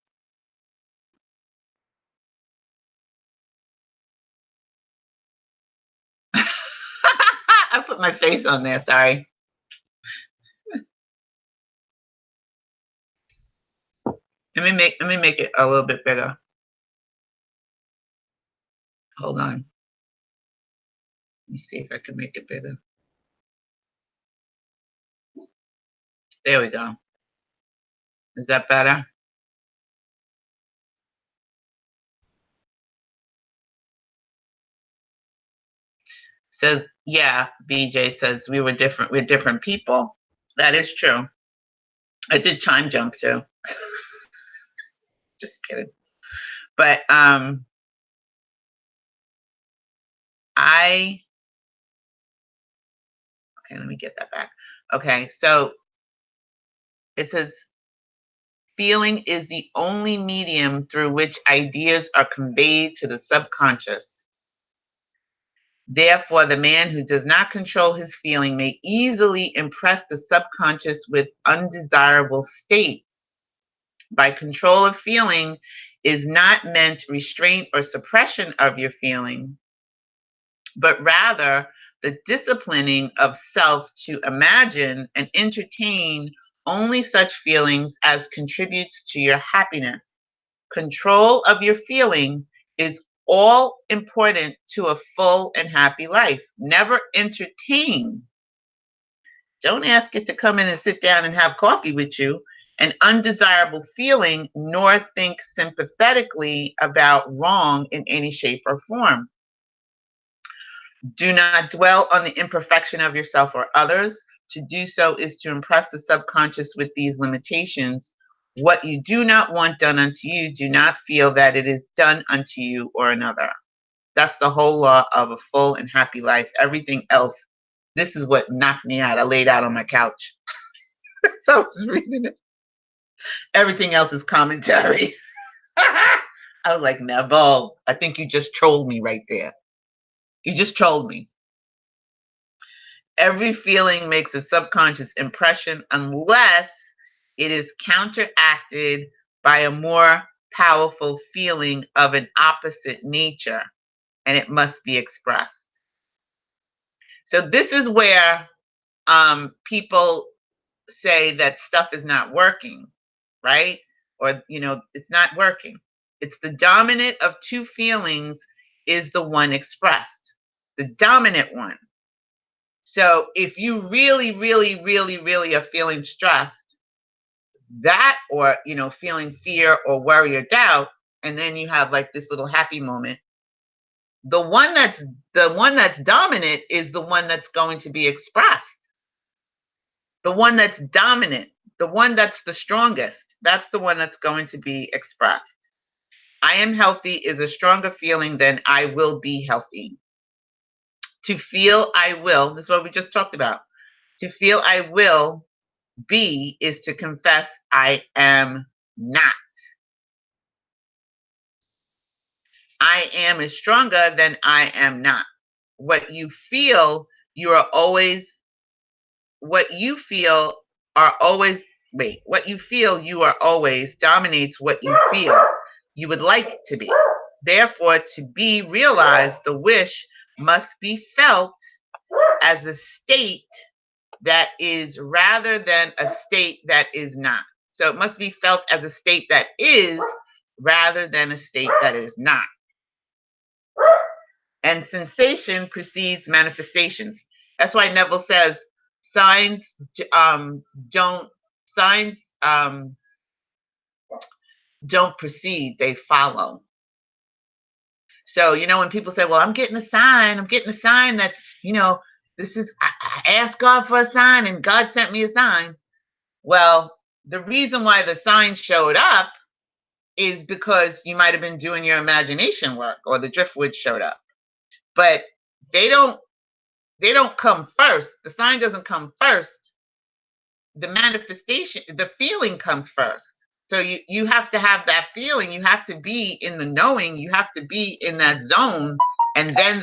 I put my face on there. Sorry. Let me make it a little bit bigger. Hold on. Let me see if I can make it bigger. There we go. Is that better? Says, yeah, BJ says we were different. We're different people. That is true. I did time jump too. Just kidding. But okay, let me get that back. Okay, so it says feeling is the only medium through which ideas are conveyed to the subconscious. Therefore, the man who does not control his feeling may easily impress the subconscious with undesirable states. By control of feeling is not meant restraint or suppression of your feeling, but rather the disciplining of self to imagine and entertain only such feelings as contributes to your happiness. Control of your feeling is all important to a full and happy life. Never entertain. Don't ask it to come in and sit down and have coffee with you, an undesirable feeling, nor think sympathetically about wrong in any shape or form. Do not dwell on the imperfection of yourself or others. To do so is to impress the subconscious with these limitations. What you do not want done unto you, do not feel that it is done unto you or another. That's the whole law of a full and happy life. Everything else, this is what knocked me out. I laid out on my couch. So I was reading it. Everything else is commentary. I was like, Neville, I think you just trolled me right there. You just trolled me. Every feeling makes a subconscious impression unless it is counteracted by a more powerful feeling of an opposite nature, and it must be expressed. So this is where people say that stuff is not working, right? Or, it's not working. It's the dominant of two feelings is the one expressed, the dominant one. So if you really, really, really, really are feeling stressed, that, or, feeling fear or worry or doubt, and then you have like this little happy moment, the one that's dominant is the one that's going to be expressed. The one that's dominant, the one that's the strongest, that's the one that's going to be expressed. I am healthy is a stronger feeling than I will be healthy. To feel I will, this is what we just talked about. To feel I will be is to confess I am not. I am is stronger than I am not. What you feel, you are always, what you feel are always, wait, what you feel, you are always dominates what you feel you would like to be. Therefore, to be realized, the wish must be felt as a state that is rather than a state that is not. So it must be felt as a state that is rather than a state that is not. And sensation precedes manifestations. That's why Neville says signs don't signs don't precede, they follow. So, when people say, well, I'm getting a sign that, this is, I asked God for a sign and God sent me a sign. Well, the reason why the sign showed up is because you might have been doing your imagination work or the driftwood showed up. But they don't come first. The sign doesn't come first. The manifestation, the feeling comes first. So you have to have that feeling. You have to be in the knowing. You have to be in that zone, and then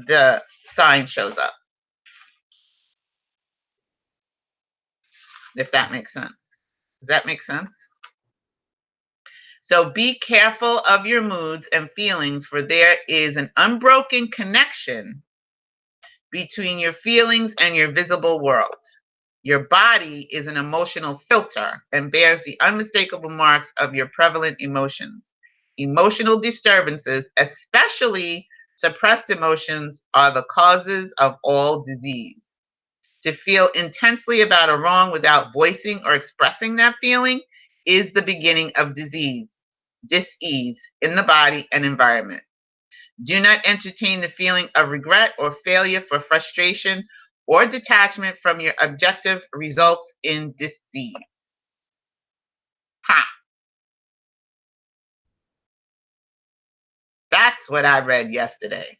the sign shows up. If that makes sense. Does that make sense? So be careful of your moods and feelings, for there is an unbroken connection between your feelings and your visible world. Your body is an emotional filter and bears the unmistakable marks of your prevalent emotions. Emotional disturbances, especially suppressed emotions, are the causes of all disease. To feel intensely about a wrong without voicing or expressing that feeling is the beginning of disease, dis-ease in the body and environment. Do not entertain the feeling of regret or failure, for frustration or detachment from your objective results in disease. Ha! That's what I read yesterday.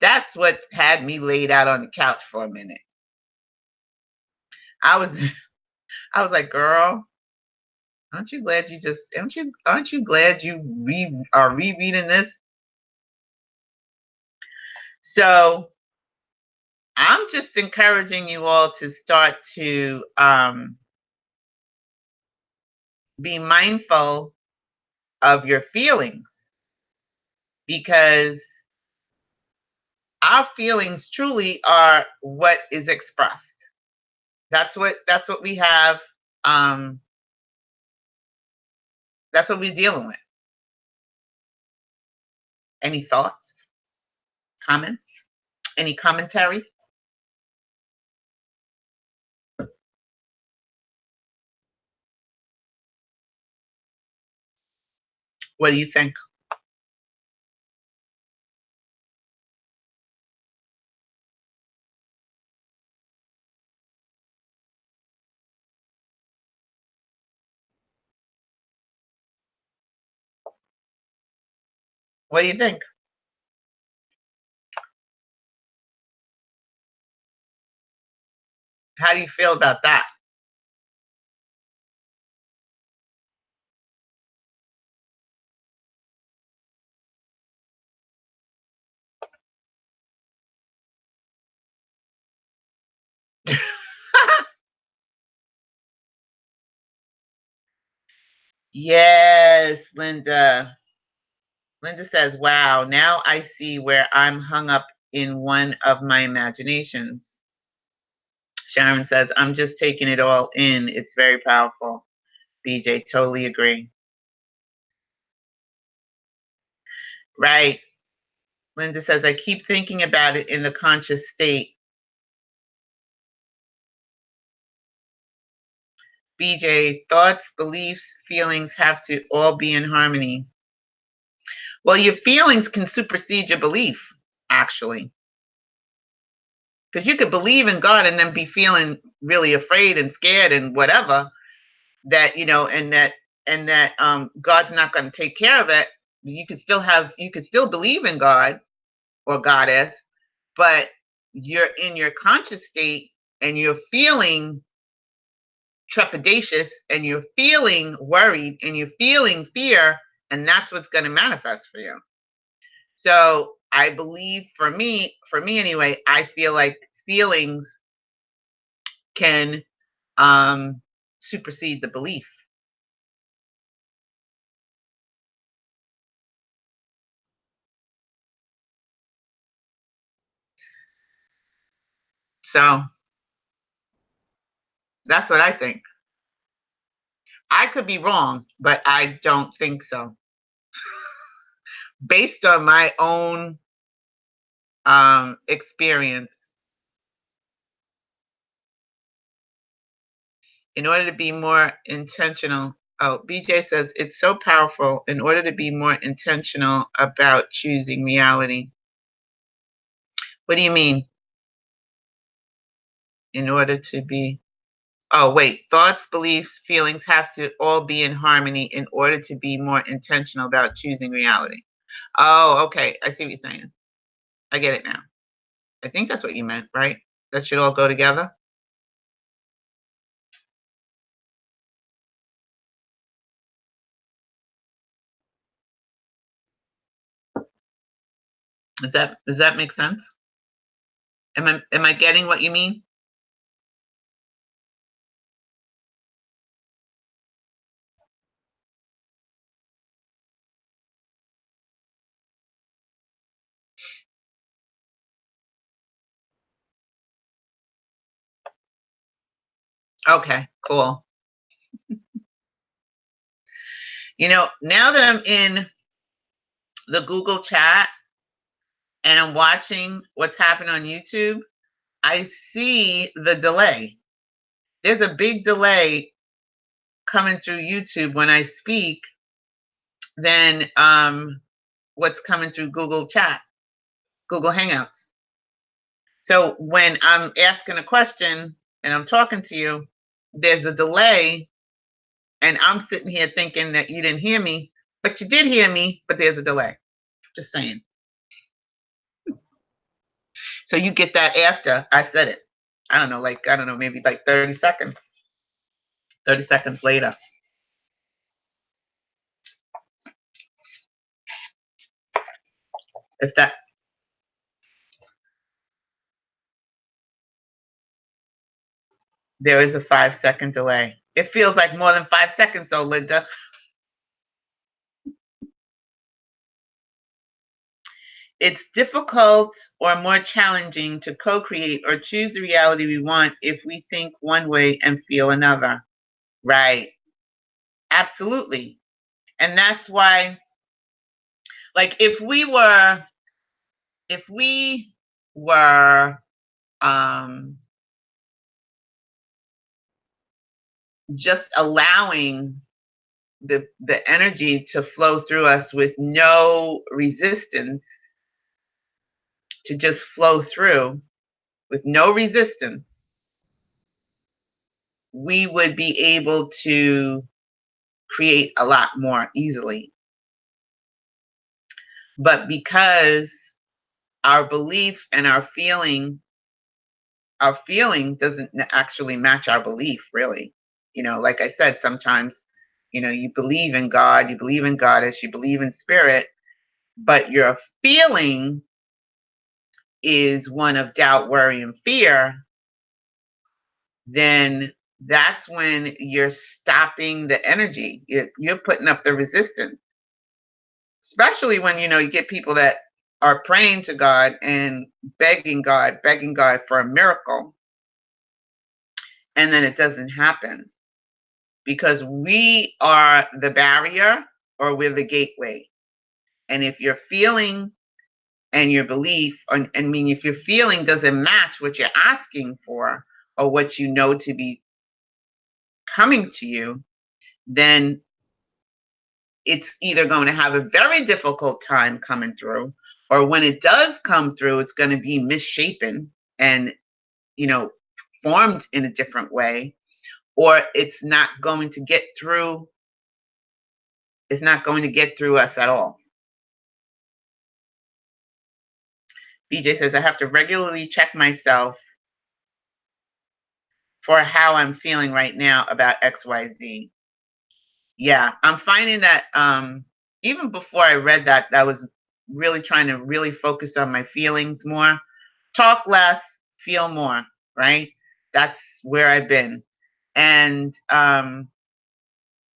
That's what had me laid out on the couch for a minute. I was like, girl, aren't you glad you are rereading this? So I'm just encouraging you all to start to be mindful of your feelings, because our feelings truly are what is expressed. That's what we have. That's what we're dealing with. Any thoughts, comments, any commentary? What do you think? What do you think? How do you feel about that? Yes, Linda. Linda says, wow, now I see where I'm hung up in one of my imaginations. Sharon says, I'm just taking it all in. It's very powerful. BJ, totally agree. Right. Linda says, I keep thinking about it in the conscious state. BJ, thoughts, beliefs, feelings have to all be in harmony. Well, your feelings can supersede your belief, actually. Because you could believe in God and then be feeling really afraid and scared and whatever, that, you know, and that God's not going to take care of it. You could still believe in God or goddess, but you're in your conscious state and you're feeling trepidatious and you're feeling worried and you're feeling fear, and that's what's going to manifest for you. So I believe for me anyway, I feel like feelings can supersede the belief. So that's what I think. I could be wrong, but I don't think so. Based on my own experience, in order to be more intentional. Oh, BJ says it's so powerful. In order to be more intentional about choosing reality. What do you mean? In order to be, oh, wait, thoughts, beliefs, feelings have to all be in harmony in order to be more intentional about choosing reality. Oh, okay. I see what you're saying. I get it now. I think that's what you meant, right? That should all go together. Does that make sense? Am I getting what you mean? Okay, cool. You know, now that I'm in the Google chat and I'm watching what's happening on YouTube, I see the delay. There's a big delay coming through YouTube when I speak than what's coming through Google chat, Google Hangouts. So when I'm asking a question and I'm talking to you, there's a delay, and I'm sitting here thinking that you didn't hear me, but you did hear me, but there's a delay. Just saying. So you get that after I said it. I don't know, maybe like 30 seconds. 30 seconds later. If that, there is a 5-second delay. It feels like more than 5 seconds though, Linda. It's difficult or more challenging to co-create or choose the reality we want if we think one way and feel another. Right. Absolutely. And that's why, like, if we were just allowing the energy to flow through us with no resistance, to just flow through with no resistance, we would be able to create a lot more easily. But because our belief and our feeling doesn't actually match our belief, really. You know, like I said, sometimes, you know, you believe in God, you believe in Goddess, you believe in spirit, but your feeling is one of doubt, worry, and fear, then that's when you're stopping the energy. You're putting up the resistance, especially when, you know, you get people that are praying to God and begging God for a miracle, and then it doesn't happen because we are the barrier or we're the gateway. And if your feeling and your belief, if your feeling doesn't match what you're asking for or what you know to be coming to you, then it's either going to have a very difficult time coming through, or when it does come through, it's going to be misshapen and formed in a different way, or it's not going to get through. It's not going to get through us at all. BJ says, I have to regularly check myself for how I'm feeling right now about XYZ. Yeah, I'm finding that even before I read that, I was really trying to really focus on my feelings more. Talk less, feel more, right? That's where I've been. And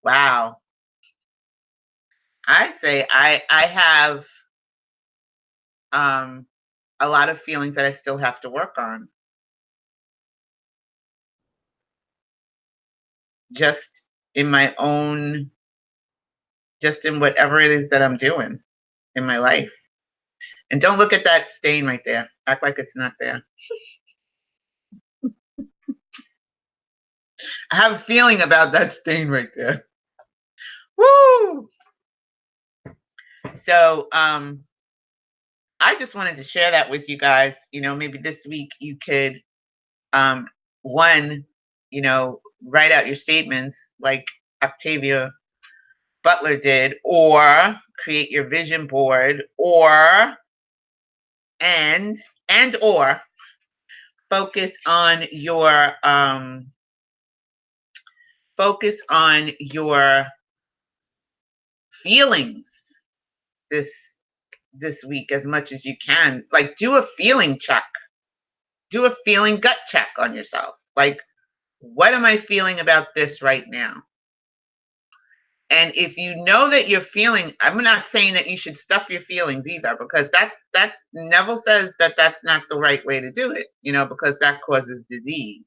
wow. I say I have a lot of feelings that I still have to work on. Just in my own, just in whatever it is that I'm doing in my life. And don't look at that stain right there. Act like it's not there. I have a feeling about that stain right there. Woo! So I just wanted to share that with you guys. Maybe this week you could one, write out your statements like Octavia Butler did, or create your vision board, or or focus on your feelings this week as much as you can. Like, do a feeling check. Do a feeling gut check on yourself. Like, what am I feeling about this right now? And if you know that you're feeling, I'm not saying that you should stuff your feelings either, because that's Neville says that that's not the right way to do it, because that causes disease.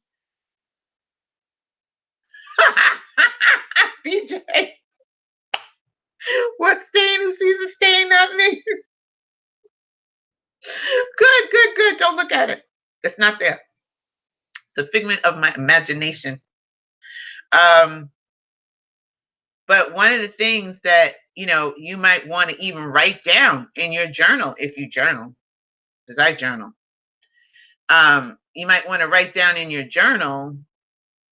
BJ, what stain? Who sees a stain? Not me. Good. Don't look at it. It's not there. It's a figment of my imagination. But one of the things that, you might want to even write down in your journal, if you journal, because I journal, you might want to write down in your journal,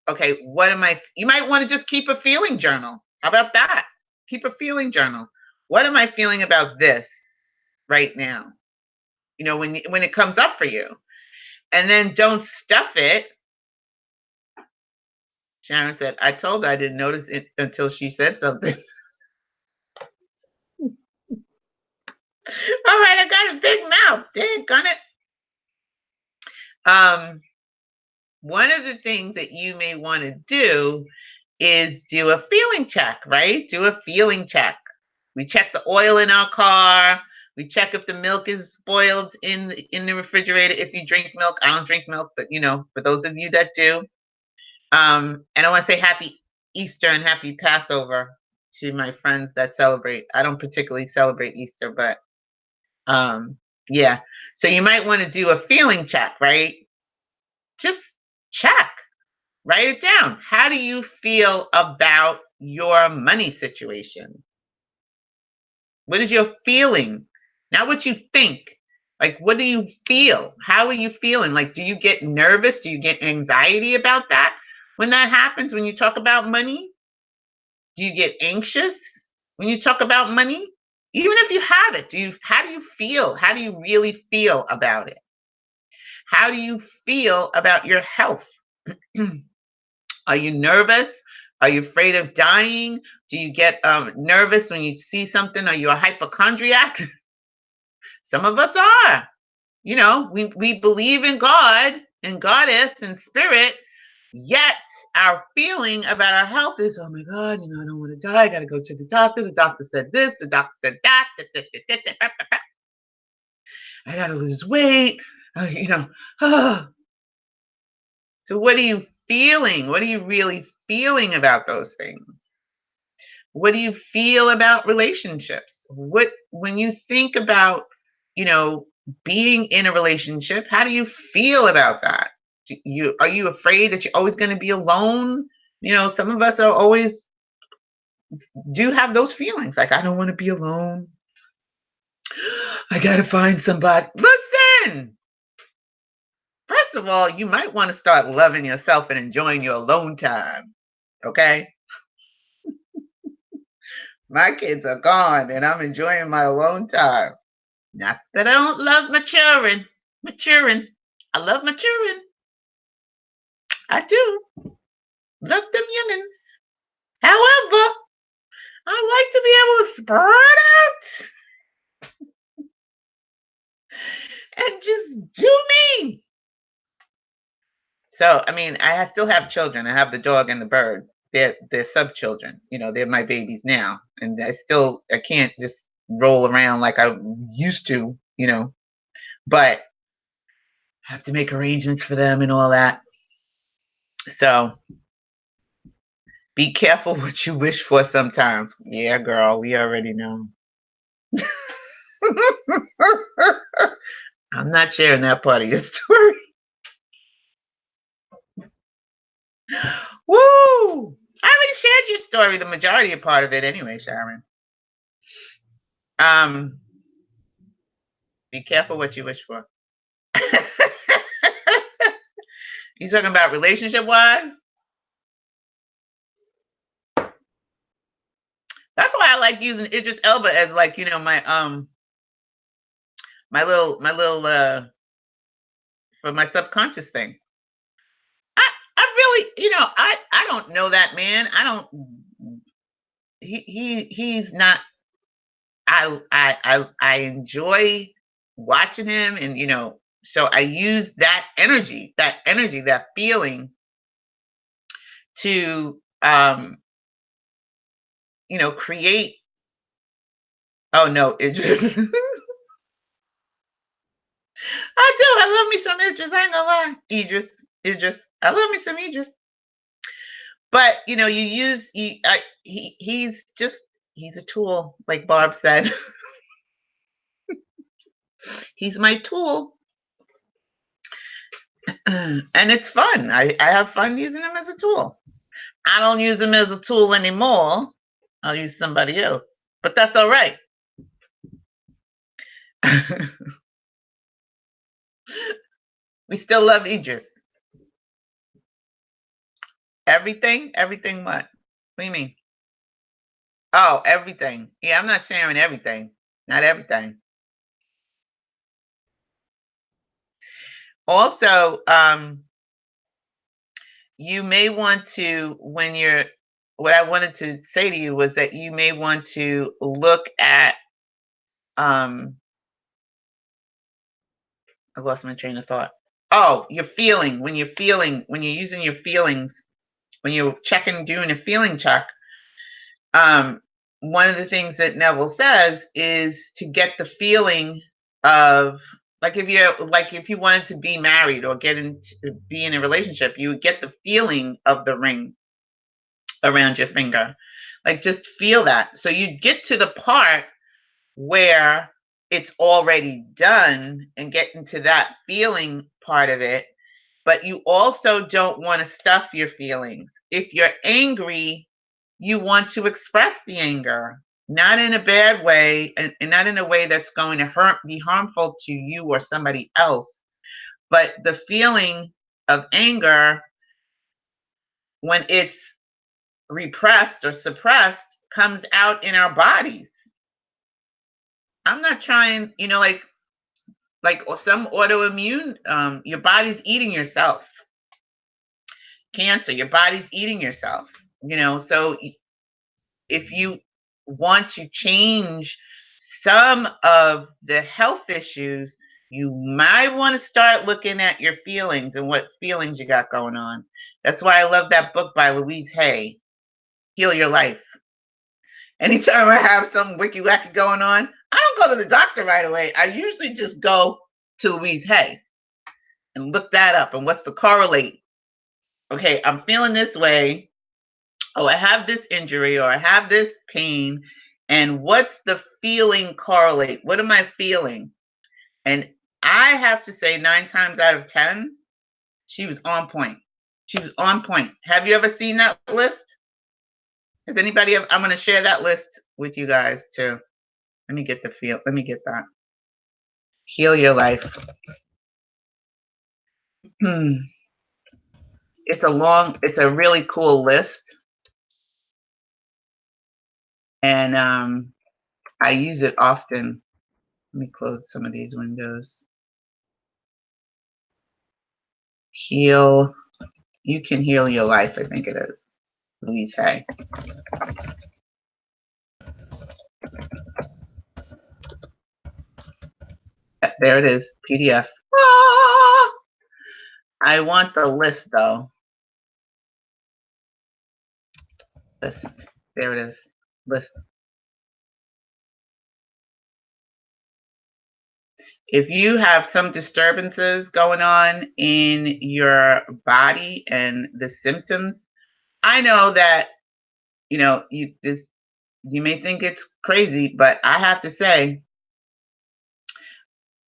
okay, you might want to just keep a feeling journal. How about that? Keep a feeling journal. What am I feeling about this right now? When it comes up for you. And then don't stuff it. Sharon said, I told her I didn't notice it until she said something. All right, I got a big mouth. Daggone it. One of the things that you may want to do is do a feeling check, right? Do a feeling check. We check the oil in our car. We check if the milk is spoiled in the refrigerator. If you drink milk, I don't drink milk, but for those of you that do. And I want to say happy Easter and happy Passover to my friends that celebrate. I don't particularly celebrate Easter, but yeah. So you might want to do a feeling check, right? Just check. Write it down. How do you feel about your money situation? What is your feeling? Not what you think. Like, what do you feel? How are you feeling? Like, do you get nervous? Do you get anxiety about that? When that happens, when you talk about money, do you get anxious when you talk about money? Even if you have it, how do you feel? How do you really feel about it? How do you feel about your health? Are you nervous? Are you afraid of dying? Do you get nervous when you see something? Are you a hypochondriac? Some of us are. We believe in God and Goddess and Spirit, yet our feeling about our health is, oh my God, I don't want to die. I got to go to the doctor. The doctor said this. The doctor said that. I got to lose weight. So what are you feeling? What are you really feeling about those things? What do you feel about relationships? When you think about, being in a relationship, how do you feel about that? Are you afraid that you're always going to be alone? Some of us do have those feelings. Like, I don't want to be alone. I got to find somebody. Listen, first of all, you might want to start loving yourself and enjoying your alone time. Okay? My kids are gone and I'm enjoying my alone time. Not that I don't love maturing. Maturing. I love maturing. I do. Love them youngins. However, I like to be able to spread out and just do me. So, I mean, still have children. I have the dog and the bird. They're sub children. You know, they're my babies now, and I can't just roll around like I used to. You know, but I have to make arrangements for them and all that. So, be careful what you wish for sometimes. Yeah, girl, we already know. I'm not sharing that part of your story. Woo! I already shared your story, the majority of part of it anyway, Sharon. Be careful what you wish for. You talking about relationship wise? That's why I like using Idris Elba as like, you know, my little for my subconscious thing. I really, you know, I don't know that man. He's not. I enjoy watching him, and you know, so I use that energy, that feeling to you know, create. Oh no, it just I do. I love me some Idris. I ain't gonna lie, Idris. I love me some Idris. But you know, he's a tool, like Barb said. He's my tool. And it's fun. I have fun using him as a tool. I don't use him as a tool anymore. I'll use somebody else. But that's all right. We still love Idris. Everything? Everything what? What do you mean? Oh, everything. Yeah, I'm not sharing everything. Not everything. Also, you may want to, what I wanted to say to you was that you may want to look at, I lost my train of thought. Oh, your feeling, when you're using your feelings, when you're doing a feeling check, one of the things that Neville says is to get the feeling of, like if you wanted to be married or be in a relationship, you would get the feeling of the ring around your finger. Like just feel that. So you get to the part where it's already done and get into that feeling part of it. But you also don't want to stuff your feelings. If you're angry, you want to express the anger, not in a bad way, and not in a way that's going to be harmful to you or somebody else. But the feeling of anger, when it's repressed or suppressed, comes out in our bodies. I'm not trying, you know, like some autoimmune, your body's eating yourself. Cancer, your body's eating yourself, you know. So if you want to change some of the health issues, you might want to start looking at your feelings and what feelings you got going on. That's why I love that book by Louise Hay, Heal Your Life. Anytime I have some wicky wacky going on, I don't go to the doctor right away. I usually just go to Louise Hay and look that up. And what's the correlate? Okay, I'm feeling this way. Oh, I have this injury or I have this pain. And what's the feeling correlate? What am I feeling? And I have to say 9 times out of 10, she was on point. She was on point. Have you ever seen that list? Has anybody ever? I'm going to share that list with you guys too. Let me get that. Heal Your Life. It's a really cool list. And I use it often. Let me close some of these windows. Heal. You can heal your life, I think it is. Louise Hay. There it is, PDF. Ah! I want the list though. List. There it is. List. If you have some disturbances going on in your body and the symptoms, I know that you may think it's crazy, but I have to say,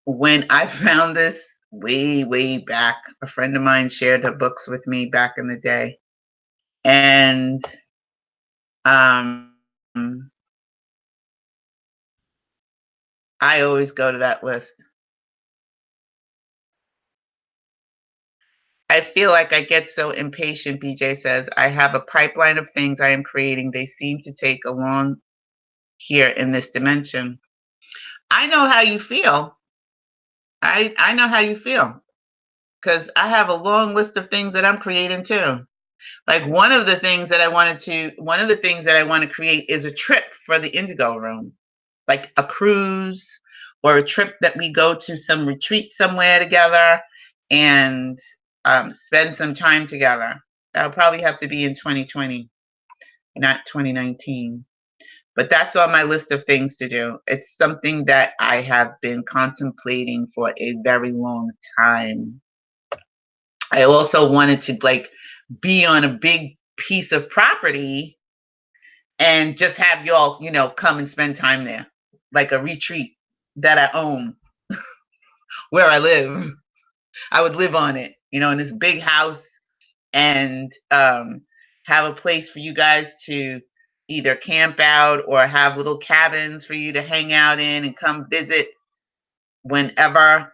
when I found this way, way back, a friend of mine shared her books with me back in the day. And I always go to that list. I feel like I get so impatient, BJ says. I have a pipeline of things I am creating. They seem to take along here in this dimension. I know how you feel. I know how you feel because I have a long list of things that I'm creating too. Like one of the things that I want to create is a trip for the Indigo room, like a cruise or a trip that we go to some retreat somewhere together and spend some time together. That'll probably have to be in 2020, not 2019. But that's on my list of things to do. It's something that I have been contemplating for a very long time. I also wanted to be on a big piece of property and just have y'all, come and spend time there, like a retreat that I own where I live. I would live on it, in this big house and have a place for you guys to either camp out or have little cabins for you to hang out in and come visit whenever,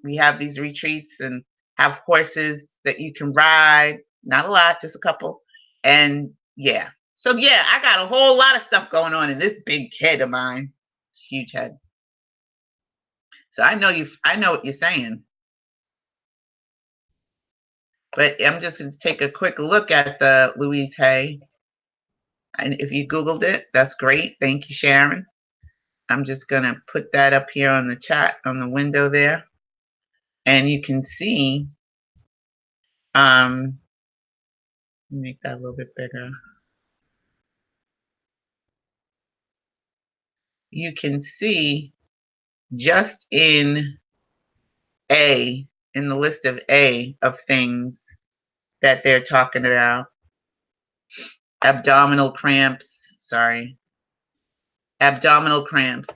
we have these retreats and have horses that you can ride. Not a lot, just a couple. And yeah. So yeah, I got a whole lot of stuff going on in this big head of mine. It's a huge head. So I know what you're saying. But I'm just going to take a quick look at the Louise Hay. And if you Googled it, that's great. Thank you, Sharon. I'm just going to put that up here on the chat, on the window there. And you can see, make that a little bit bigger. You can see just in the list of A of things that they're talking about. Abdominal cramps, Abdominal cramps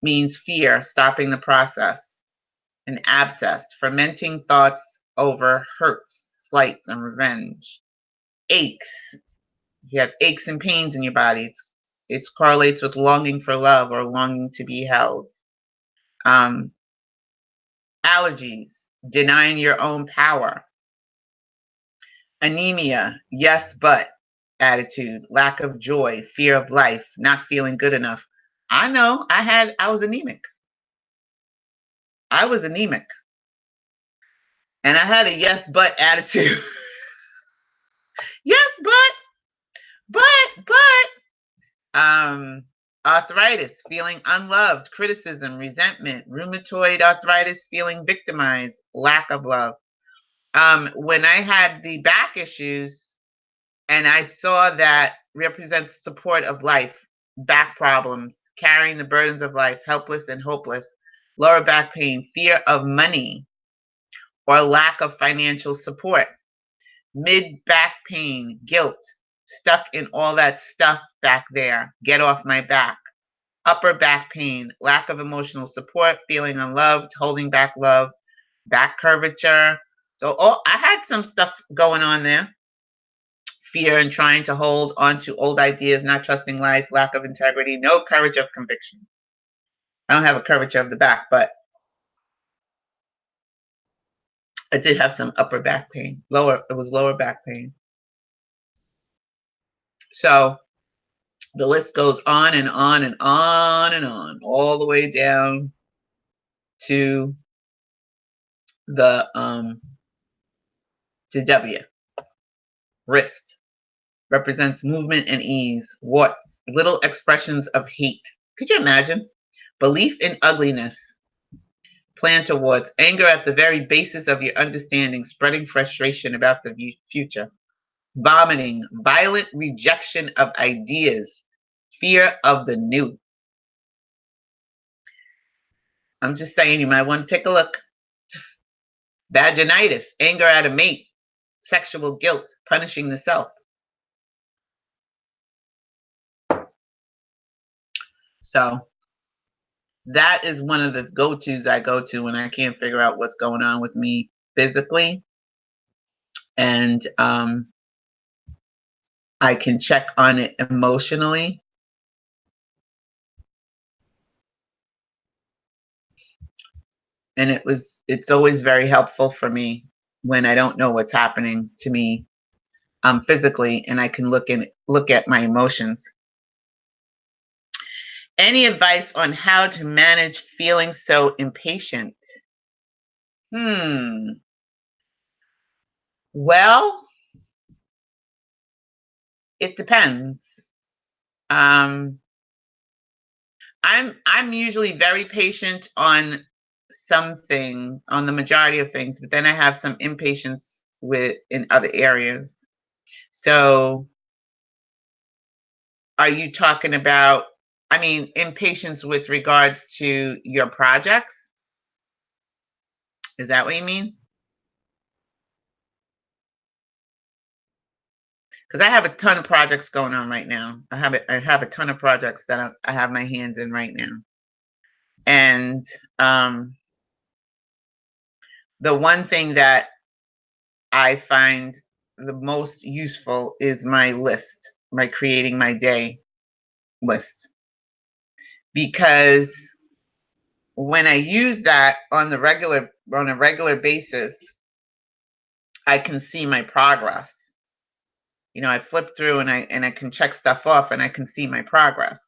means fear, stopping the process. An abscess, fermenting thoughts over hurts, slights, and revenge. Aches. You have aches and pains in your body. It correlates with longing for love or longing to be held. Allergies, denying your own power. Anemia, yes, but attitude, lack of joy, fear of life, not feeling good enough. I know I was anemic. I was anemic. And I had a yes, but attitude. Yes, but. Arthritis, feeling unloved, criticism, resentment, rheumatoid arthritis, feeling victimized, lack of love. When I had the back issues and I saw that represents support of life, back problems, carrying the burdens of life, helpless and hopeless, lower back pain, fear of money or lack of financial support, mid back pain, guilt, stuck in all that stuff back there, get off my back. Upper back pain, lack of emotional support, feeling unloved, holding back love, back curvature. So I had some stuff going on there. Fear and trying to hold on to old ideas, not trusting life, lack of integrity, no courage of conviction. I don't have a curvature of the back, but I did have some upper back pain. It was lower back pain. So the list goes on and on and on and on, all the way down to the to W. Wrist represents movement and ease. Warts, little expressions of hate. Could you imagine? Belief in ugliness. Plantar warts, anger at the very basis of your understanding, spreading frustration about the future. Vomiting, violent rejection of ideas, fear of the new. I'm just saying, you might want to take a look. Vaginitis, anger at a mate, sexual guilt, punishing the self. So that is one of the go-tos I go to when I can't figure out what's going on with me physically. And I can check on it emotionally. And it's always very helpful for me when I don't know what's happening to me physically, and I can look at my emotions. Any advice on how to manage feeling so impatient? Well, it depends. I'm usually very patient on something, on the majority of things, but then I have some impatience in other areas. So are you talking about, impatience with regards to your projects? Is that what you mean? Because I have a ton of projects going on right now. I have a ton of projects that I have my hands in right now. And the one thing that I find the most useful is my list, my creating my day list. Because when I use that on a regular basis, I can see my progress. I flip through and I can check stuff off and I can see my progress.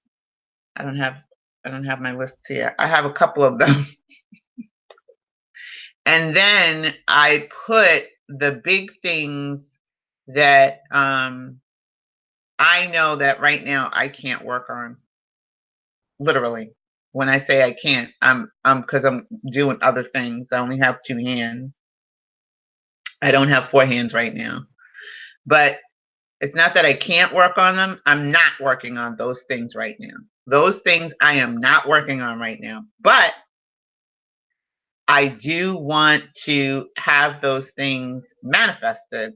I don't have my lists here. I have a couple of them. And then I put the big things that I know that right now I can't work on. Literally. When I say I can't, because I'm doing other things. I only have 2 hands. I don't have 4 hands right now. But it's not that I can't work on them. I'm not working on those things right now. Those things I am not working on right now. But I do want to have those things manifested.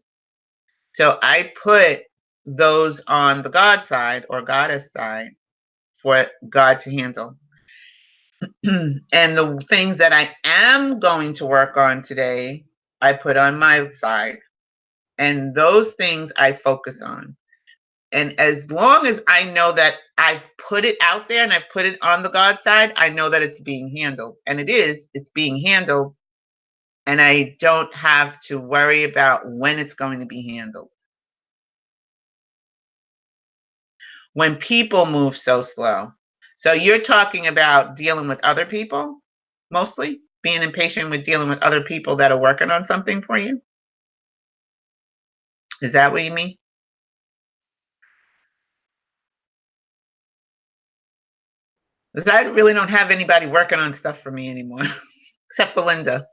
So I put those on the God side or goddess side for God to handle. And the things that I am going to work on today, I put on my side. And those things I focus on. And as long as I know that I've put it out there and I've put it on the God side, I know that it's being handled. And it's being handled. And I don't have to worry about when it's going to be handled. When people move so slow. So you're talking about dealing with other people, mostly? Being impatient with dealing with other people that are working on something for you? Is that what you mean? Because I really don't have anybody working on stuff for me anymore, except for Linda.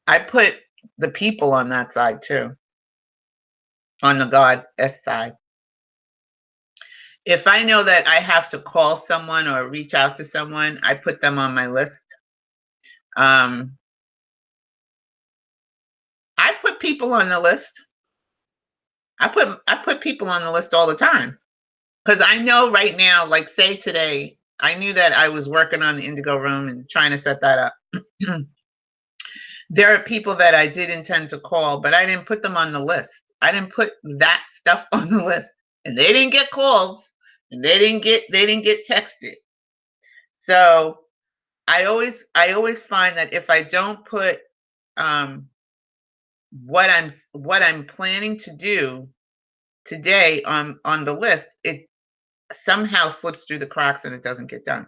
I put the people on that side too, on the goddess side. If I know that I have to call someone or reach out to someone, I put them on my list. I put people on the list. I put people on the list all the time. Because I know right now, like say today, I knew that I was working on the Indigo room and trying to set that up. There are people that I did intend to call, but I didn't put them on the list. I didn't put that stuff on the list, and they didn't get called, and they didn't get texted. So I always find that if I don't put what I'm planning to do today on the list, it somehow slips through the cracks and it doesn't get done.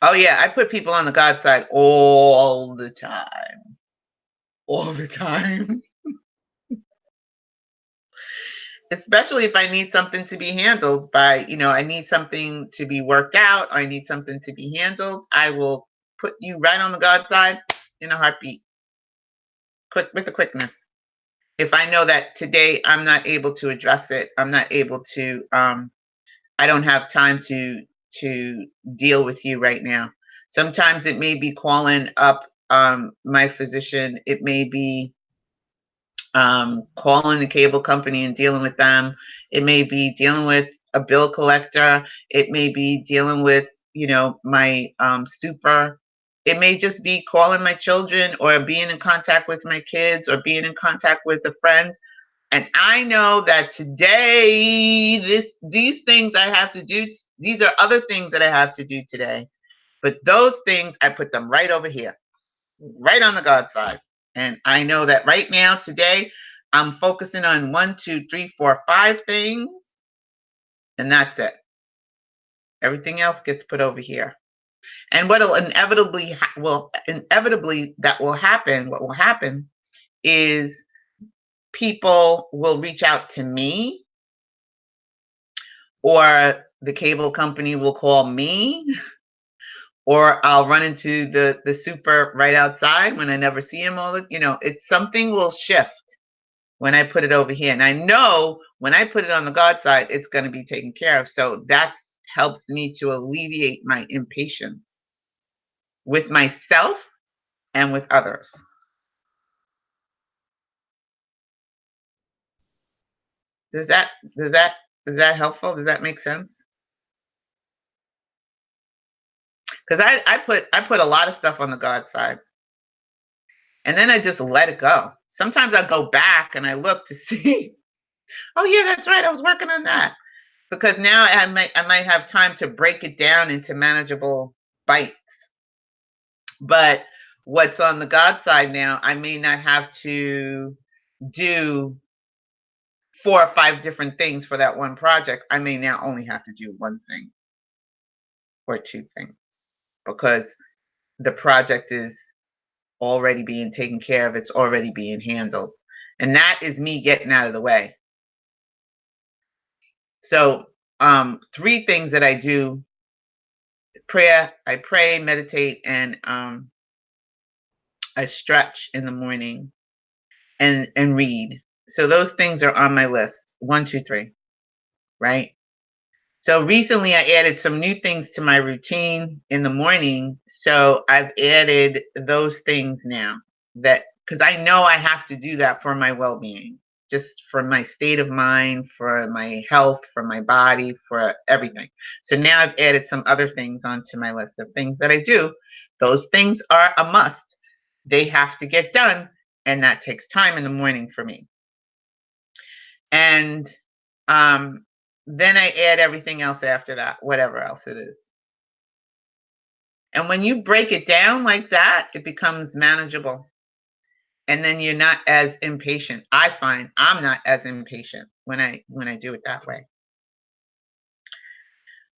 Oh yeah, I put people on the God side all the time. All the time. Especially if I need something to be handled by, I need something to be worked out, or I need something to be handled, I will put you right on the God side in a heartbeat. Quick, with the quickness. If I know that today I'm not able to address it, I'm not able to, I don't have time to deal with you right now. Sometimes it may be calling up my physician. It may be calling the cable company and dealing with them. It may be dealing with a bill collector. It may be dealing with, my super. It may just be calling my children, or being in contact with my kids, or being in contact with a friend. And I know that today, these things I have to do, these are other things that I have to do today. But those things, I put them right over here, right on the God side. And I know that right now, today, I'm focusing on 1, 2, 3, 4, 5 things. And that's it. Everything else gets put over here. And what will inevitably that will happen, what will happen is people will reach out to me, or the cable company will call me, or I'll run into the super right outside when I never see him. It's something will shift when I put it over here. And I know when I put it on the God side, it's going to be taken care of. So that helps me to alleviate my impatience with myself and with others. Is that helpful? Does that make sense? Because I put a lot of stuff on the God side, and then I just let it go. Sometimes I go back and I look to see, oh yeah, that's right, I was working on that. Because now I might have time to break it down into manageable bites. But what's on the God side now, I may not have to do 4 or 5 different things for that one project. I may now only have to do 1 thing or 2 things, because the project is already being taken care of. It's already being handled. And that is me getting out of the way. So 3 things that I do: prayer, I pray, meditate, and I stretch in the morning, and read. So those things are on my list. 1, 2, 3, right? So recently I added some new things to my routine in the morning. So I've added those things now, that because I know I have to do that for my well-being, just for my state of mind, for my health, for my body, for everything. So now I've added some other things onto my list of things that I do. Those things are a must. They have to get done, and that takes time in the morning for me. And then I add everything else after that, whatever else it is. And when you break it down like that, it becomes manageable. And then you're not as impatient. I find I'm not as impatient when I do it that way.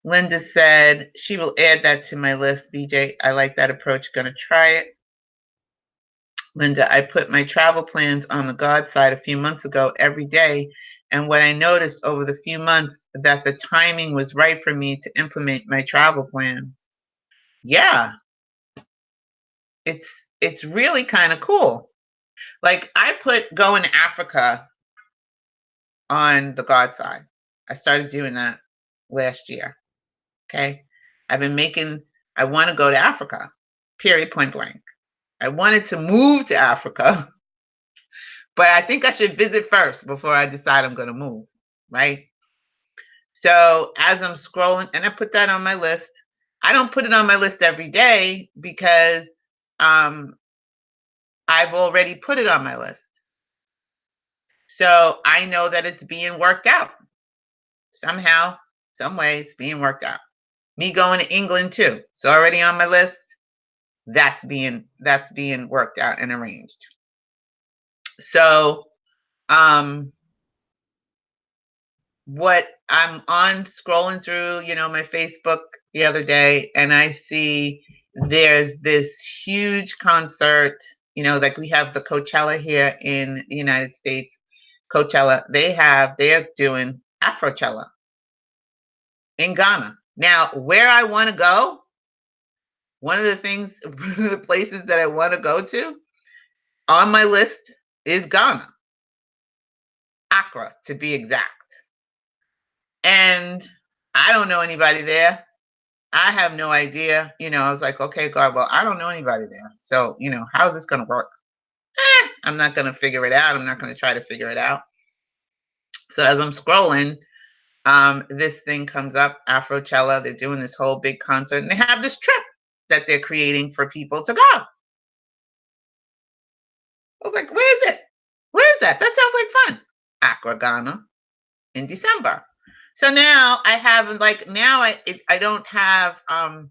Linda said she will add that to my list. BJ, I like that approach. Gonna try it. Linda, I put my travel plans on the God side a few months ago every day. And what I noticed over the few months, that the timing was right for me to implement my travel plans. Yeah, it's really kind of cool. Like, I put going to Africa on the God side. I started doing that last year. Okay. I want to go to Africa, period, point blank. I wanted to move to Africa, but I think I should visit first before I decide I'm going to move, right? So as I'm scrolling, and I put that on my list, I don't put it on my list every day because I've already put it on my list. So I know that it's being worked out. Somehow, some way it's being worked out. Me going to England too. It's already on my list. That's being worked out and arranged. So what I'm on scrolling through, my Facebook the other day, and I see there's this huge concert, like we have the Coachella here in the United States. Coachella, they're doing Afrochella in Ghana. Now, where I want to go, one of the places that I want to go to on my list is Ghana. Accra, to be exact. And I don't know anybody there. I have no idea. I was like, okay, God, well, I don't know anybody there. So, how is this going to work? I'm not going to figure it out. I'm not going to try to figure it out. So as I'm scrolling, this thing comes up, Afrochella. They're doing this whole big concert, and they have this trip that they're creating for people to go. I was like, where is it? Where is that? That sounds like fun. Accra, Ghana, in December. So now I have I don't have I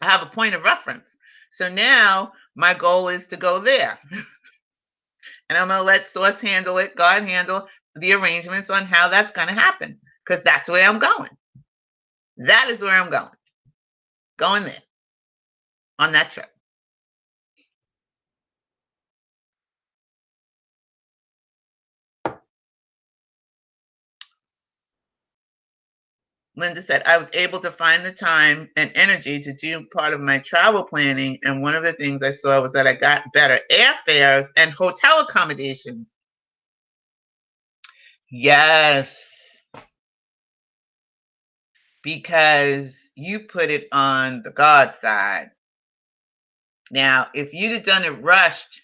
have a point of reference. So now my goal is to go there. And I'm going to let Source handle it, God handle the arrangements on how that's going to happen, because that's where I'm going. That is where I'm going. Going there on that trip. Linda said, I was able to find the time and energy to do part of my travel planning. And one of the things I saw was that I got better airfares and hotel accommodations. Yes. Because you put it on the God side. Now, if you'd have done it rushed,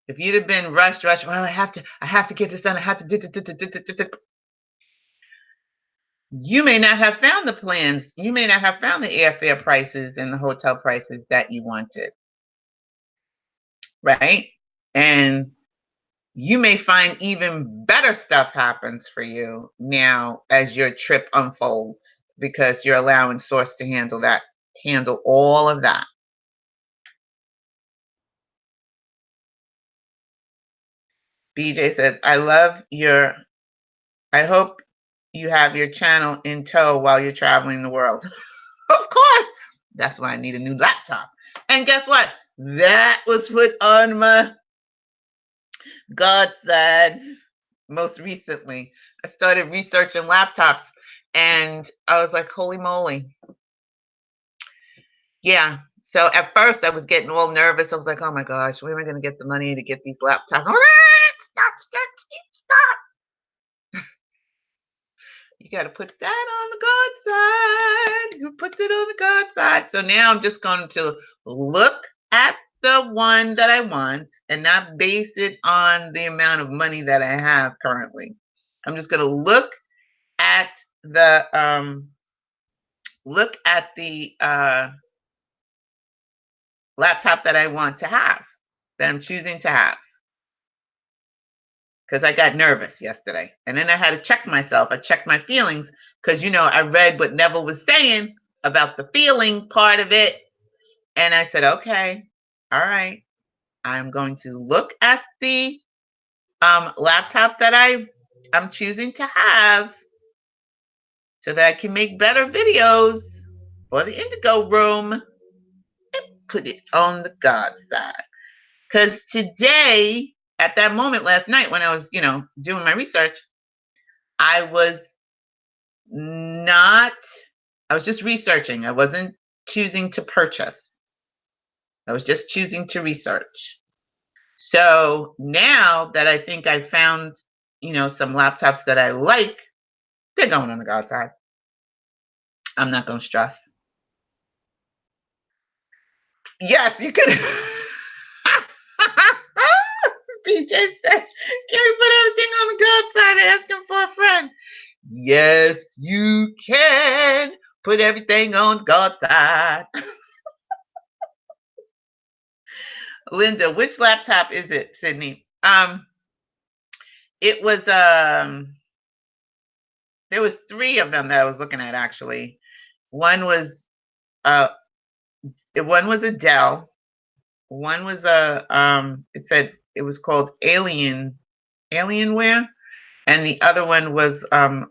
if you'd have been rushed, well, I have to get this done. I have to. You may not have found the plans. You may not have found the airfare prices and the hotel prices that you wanted. Right? And you may find even better stuff happens for you now as your trip unfolds, because you're allowing Source to handle all of that. BJ says, I hope you have your channel in tow while you're traveling the world. Of course. That's why I need a new laptop. And guess what? That was put on my God side most recently. I started researching laptops and I was like, holy moly. Yeah. So at first I was getting all nervous. I was like, oh my gosh, where am I going to get the money to get these laptops? Stop. You got to put that on the God side. You put it on the God side. So now I'm just going to look at the one that I want and not base it on the amount of money that I have currently. I'm just going to look at the laptop that I want to have, that I'm choosing to have. Because I got nervous yesterday. And then I had to check myself. I checked my feelings because, I read what Neville was saying about the feeling part of it. And I said, okay, all right. I'm going to look at the laptop that I'm choosing to have so that I can make better videos for the Indigo room and put it on the God side. Because today, at that moment last night when I was, doing my research, I was just researching. I wasn't choosing to purchase. I was just choosing to research. So now that I think I found, some laptops that I like, they're going on the God side. I'm not going to stress. Yes, you could. BJ said, can we put everything on the God side and ask him for a friend? Yes, you can. Put everything on God's side. Linda, which laptop is it, Sydney? It was there was three of them that I was looking at actually. One was uh one was a Dell. One was a it said it was called Alienware, and the other one was oh,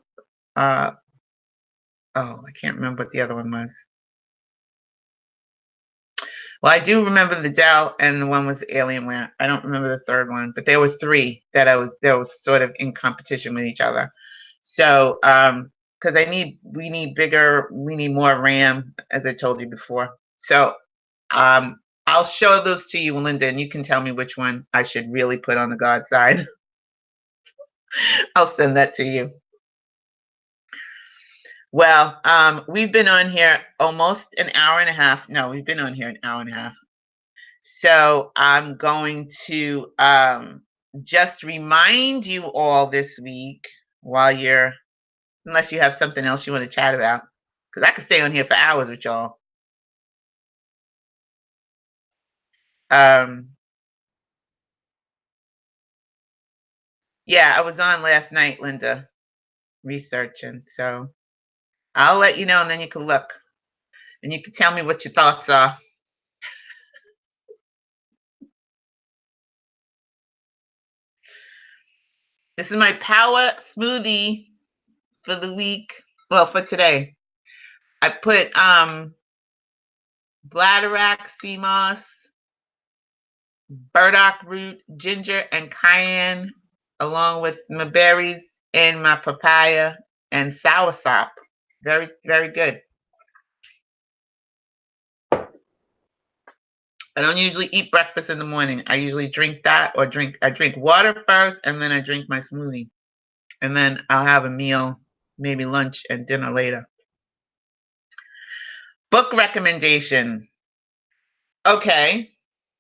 I can't remember what the other one was. Well, I do remember the Dell, and the one was Alienware. I don't remember the third one, but there were three that was sort of in competition with each other. So, because we need more RAM, as I told you before. So, I'll show those to you, Linda, and you can tell me which one I should really put on the God side. I'll send that to you. Well, we've been on here almost an hour and a half. No, we've been on here an hour and a half. So I'm going to just remind you all this week while unless you have something else you want to chat about, because I could stay on here for hours with y'all. Yeah, I was on last night, Linda, researching. So I'll let you know, and then you can look, and you can tell me what your thoughts are. This is my power smoothie for the week. Well, for today. I put bladderwrack, sea moss, burdock root, ginger, and cayenne, along with my berries and my papaya and soursop. Very, very good. I don't usually eat breakfast in the morning. I usually drink that or I drink water first, and then I drink my smoothie. And then I'll have a meal, maybe lunch and dinner later. Book recommendation. Okay.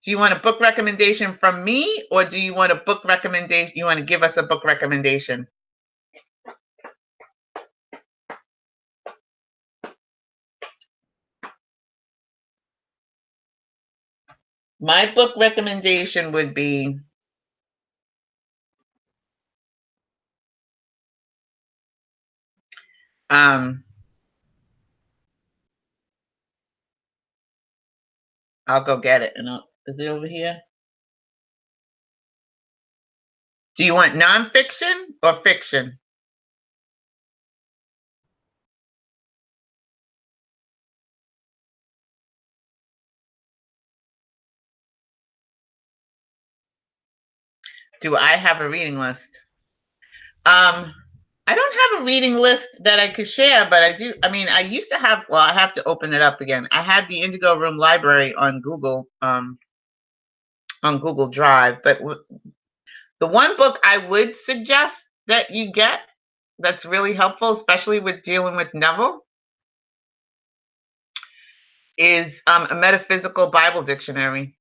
Do you want a book recommendation from me, or do you want a book recommendation? You want to give us a book recommendation? My book recommendation would be I'll go get it. Is it over here? Do you want nonfiction or fiction? Do I have a reading list? I don't have a reading list that I could share, but I do. I mean, I used to have. Well, I have to open it up again. I had the Indigo Room Library on Google Drive, but the one book I would suggest that you get that's really helpful, especially with dealing with Neville, is a metaphysical Bible dictionary.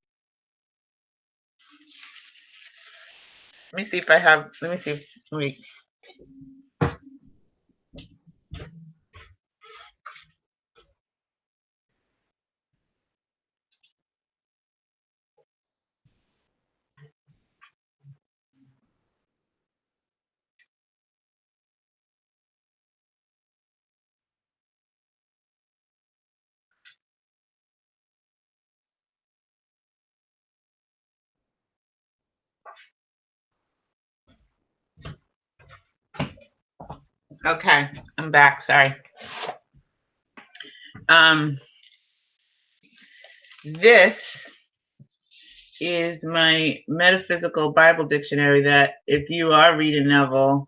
Let me see if I have. Let me see. Wait. Okay, I'm back. Sorry. This is my metaphysical Bible dictionary that if you are reading Neville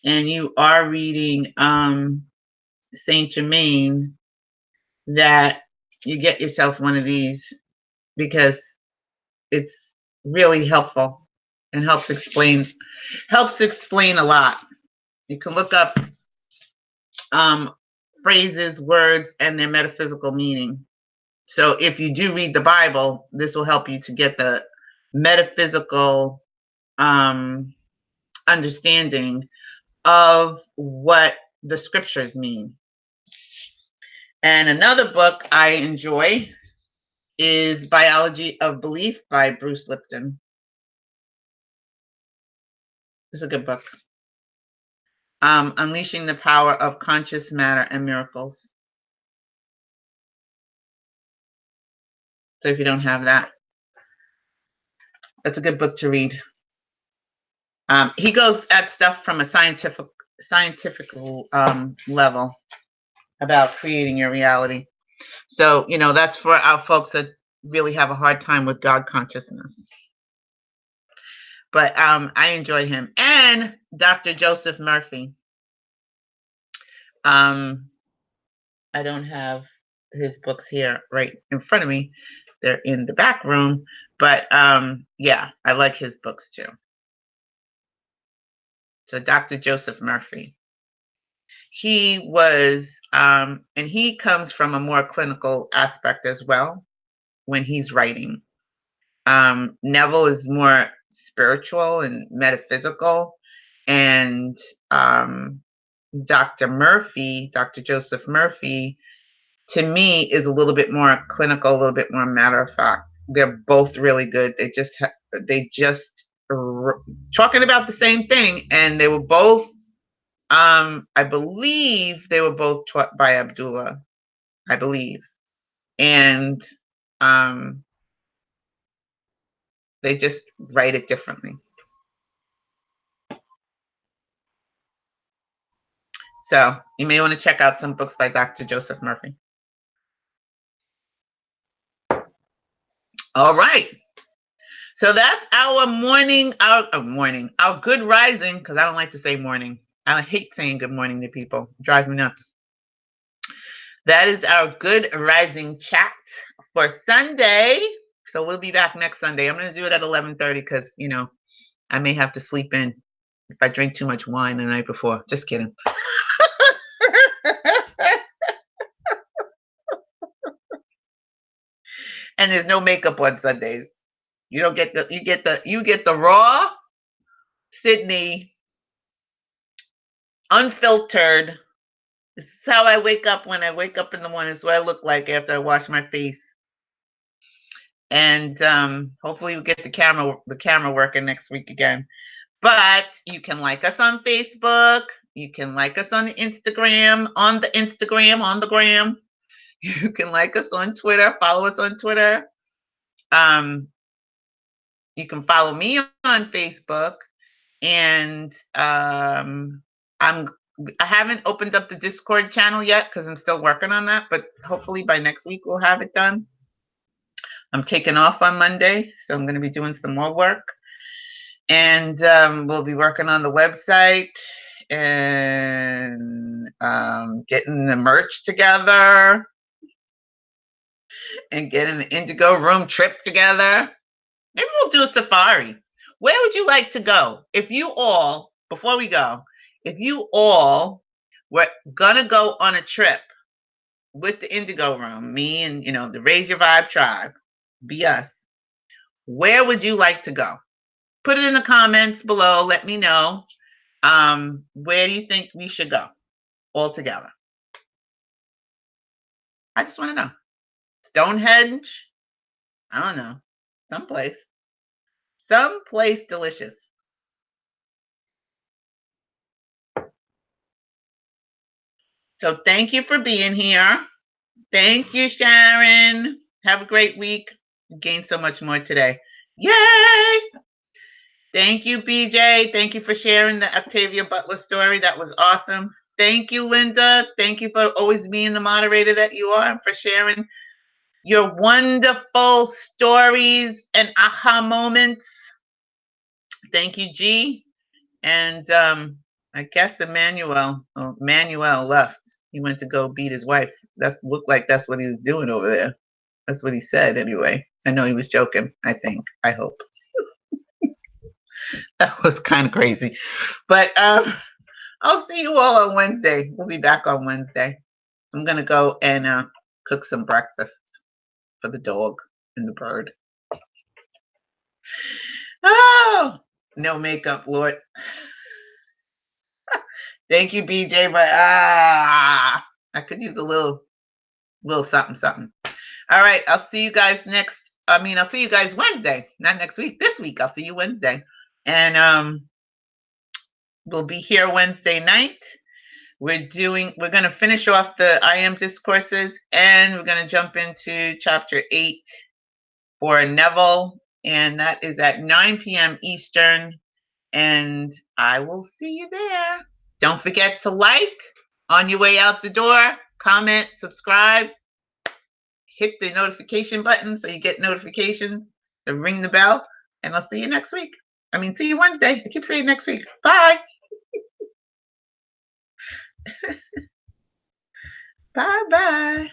and you are reading Saint Germain, that you get yourself one of these, because it's really helpful and helps explain a lot. You can look up phrases, words, and their metaphysical meaning. So if you do read the Bible, this will help you to get the metaphysical understanding of what the scriptures mean. And another book I enjoy is Biology of Belief by Bruce Lipton. It's a good book. Unleashing the Power of Conscious Matter and Miracles. So if you don't have that, that's a good book to read. He goes at stuff from a scientific level about creating your reality. So, that's for our folks that really have a hard time with God consciousness. But I enjoy him. And Dr. Joseph Murphy. I don't have his books here right in front of me. They're in the back room. But yeah, I like his books too. So Dr. Joseph Murphy. He was, and he comes from a more clinical aspect as well when he's writing. Neville is more spiritual and metaphysical, and Dr. Joseph Murphy, to me, is a little bit more clinical, a little bit more matter of fact. They're both really good. They just talking about the same thing, and they were both, I believe they were both taught by Abdullah, I believe, and they just write it differently. So you may want to check out some books by Dr. Joseph Murphy. All right. So that's our our good rising, because I don't like to say morning. I hate saying good morning to people. It drives me nuts. That is our good rising chat for Sunday. So we'll be back next Sunday. I'm going to do it at 11:30 because, I may have to sleep in if I drink too much wine the night before. Just kidding. And there's no makeup on Sundays. You don't get you get the raw Sydney, unfiltered. This is how I wake up when I wake up in the morning. This is what I look like after I wash my face. And hopefully we get the camera working next week again. But you can like us on Facebook. You can like us on the Instagram, on the gram. You can like us on Twitter. Follow us on Twitter. You can follow me on Facebook. And I haven't opened up the Discord channel yet because I'm still working on that, but hopefully by next week we'll have it done. I'm taking off on Monday, so I'm going to be doing some more work. And we'll be working on the website and getting the merch together and getting the Indigo room trip together. Maybe we'll do a safari. Where would you like to go? If you all, before we go, if you all were going to go on a trip with the Indigo room, me and, the Raise Your Vibe tribe, be us, where would you like to go? Put it in the comments below. Let me know. Where do you think we should go all together? I just want to know. Stonehenge? I don't know. Someplace delicious. So thank you for being here. Thank you, Sharon. Have a great week. You gained so much more today. Yay! Thank you, BJ. Thank you for sharing the Octavia Butler story. That was awesome. Thank you, Linda. Thank you for always being the moderator that you are, for sharing your wonderful stories and aha moments. Thank you, G. And I guess Manuel left. He went to go beat his wife. Looked like that's what he was doing over there. That's what he said anyway. I know he was joking, I think. I hope. That was kind of crazy. But I'll see you all on Wednesday. We'll be back on Wednesday. I'm going to go and cook some breakfast for the dog and the bird. Oh, no makeup, Lord. Thank you, BJ. But I could use a little Will something something. All right, I'll see you guys I'll see you guys Wednesday, not next week. This week, I'll see you Wednesday, and we'll be here Wednesday night. We're going to finish off the I Am Discourses, and we're going to jump into chapter 8 for Neville, and that is at 9 p.m. Eastern, and I will see you there. Don't forget to like on your way out the door, comment, subscribe, hit the notification button so you get notifications, and ring the bell, and I'll see you next week. See you Wednesday. I keep saying next week. Bye. Bye-bye.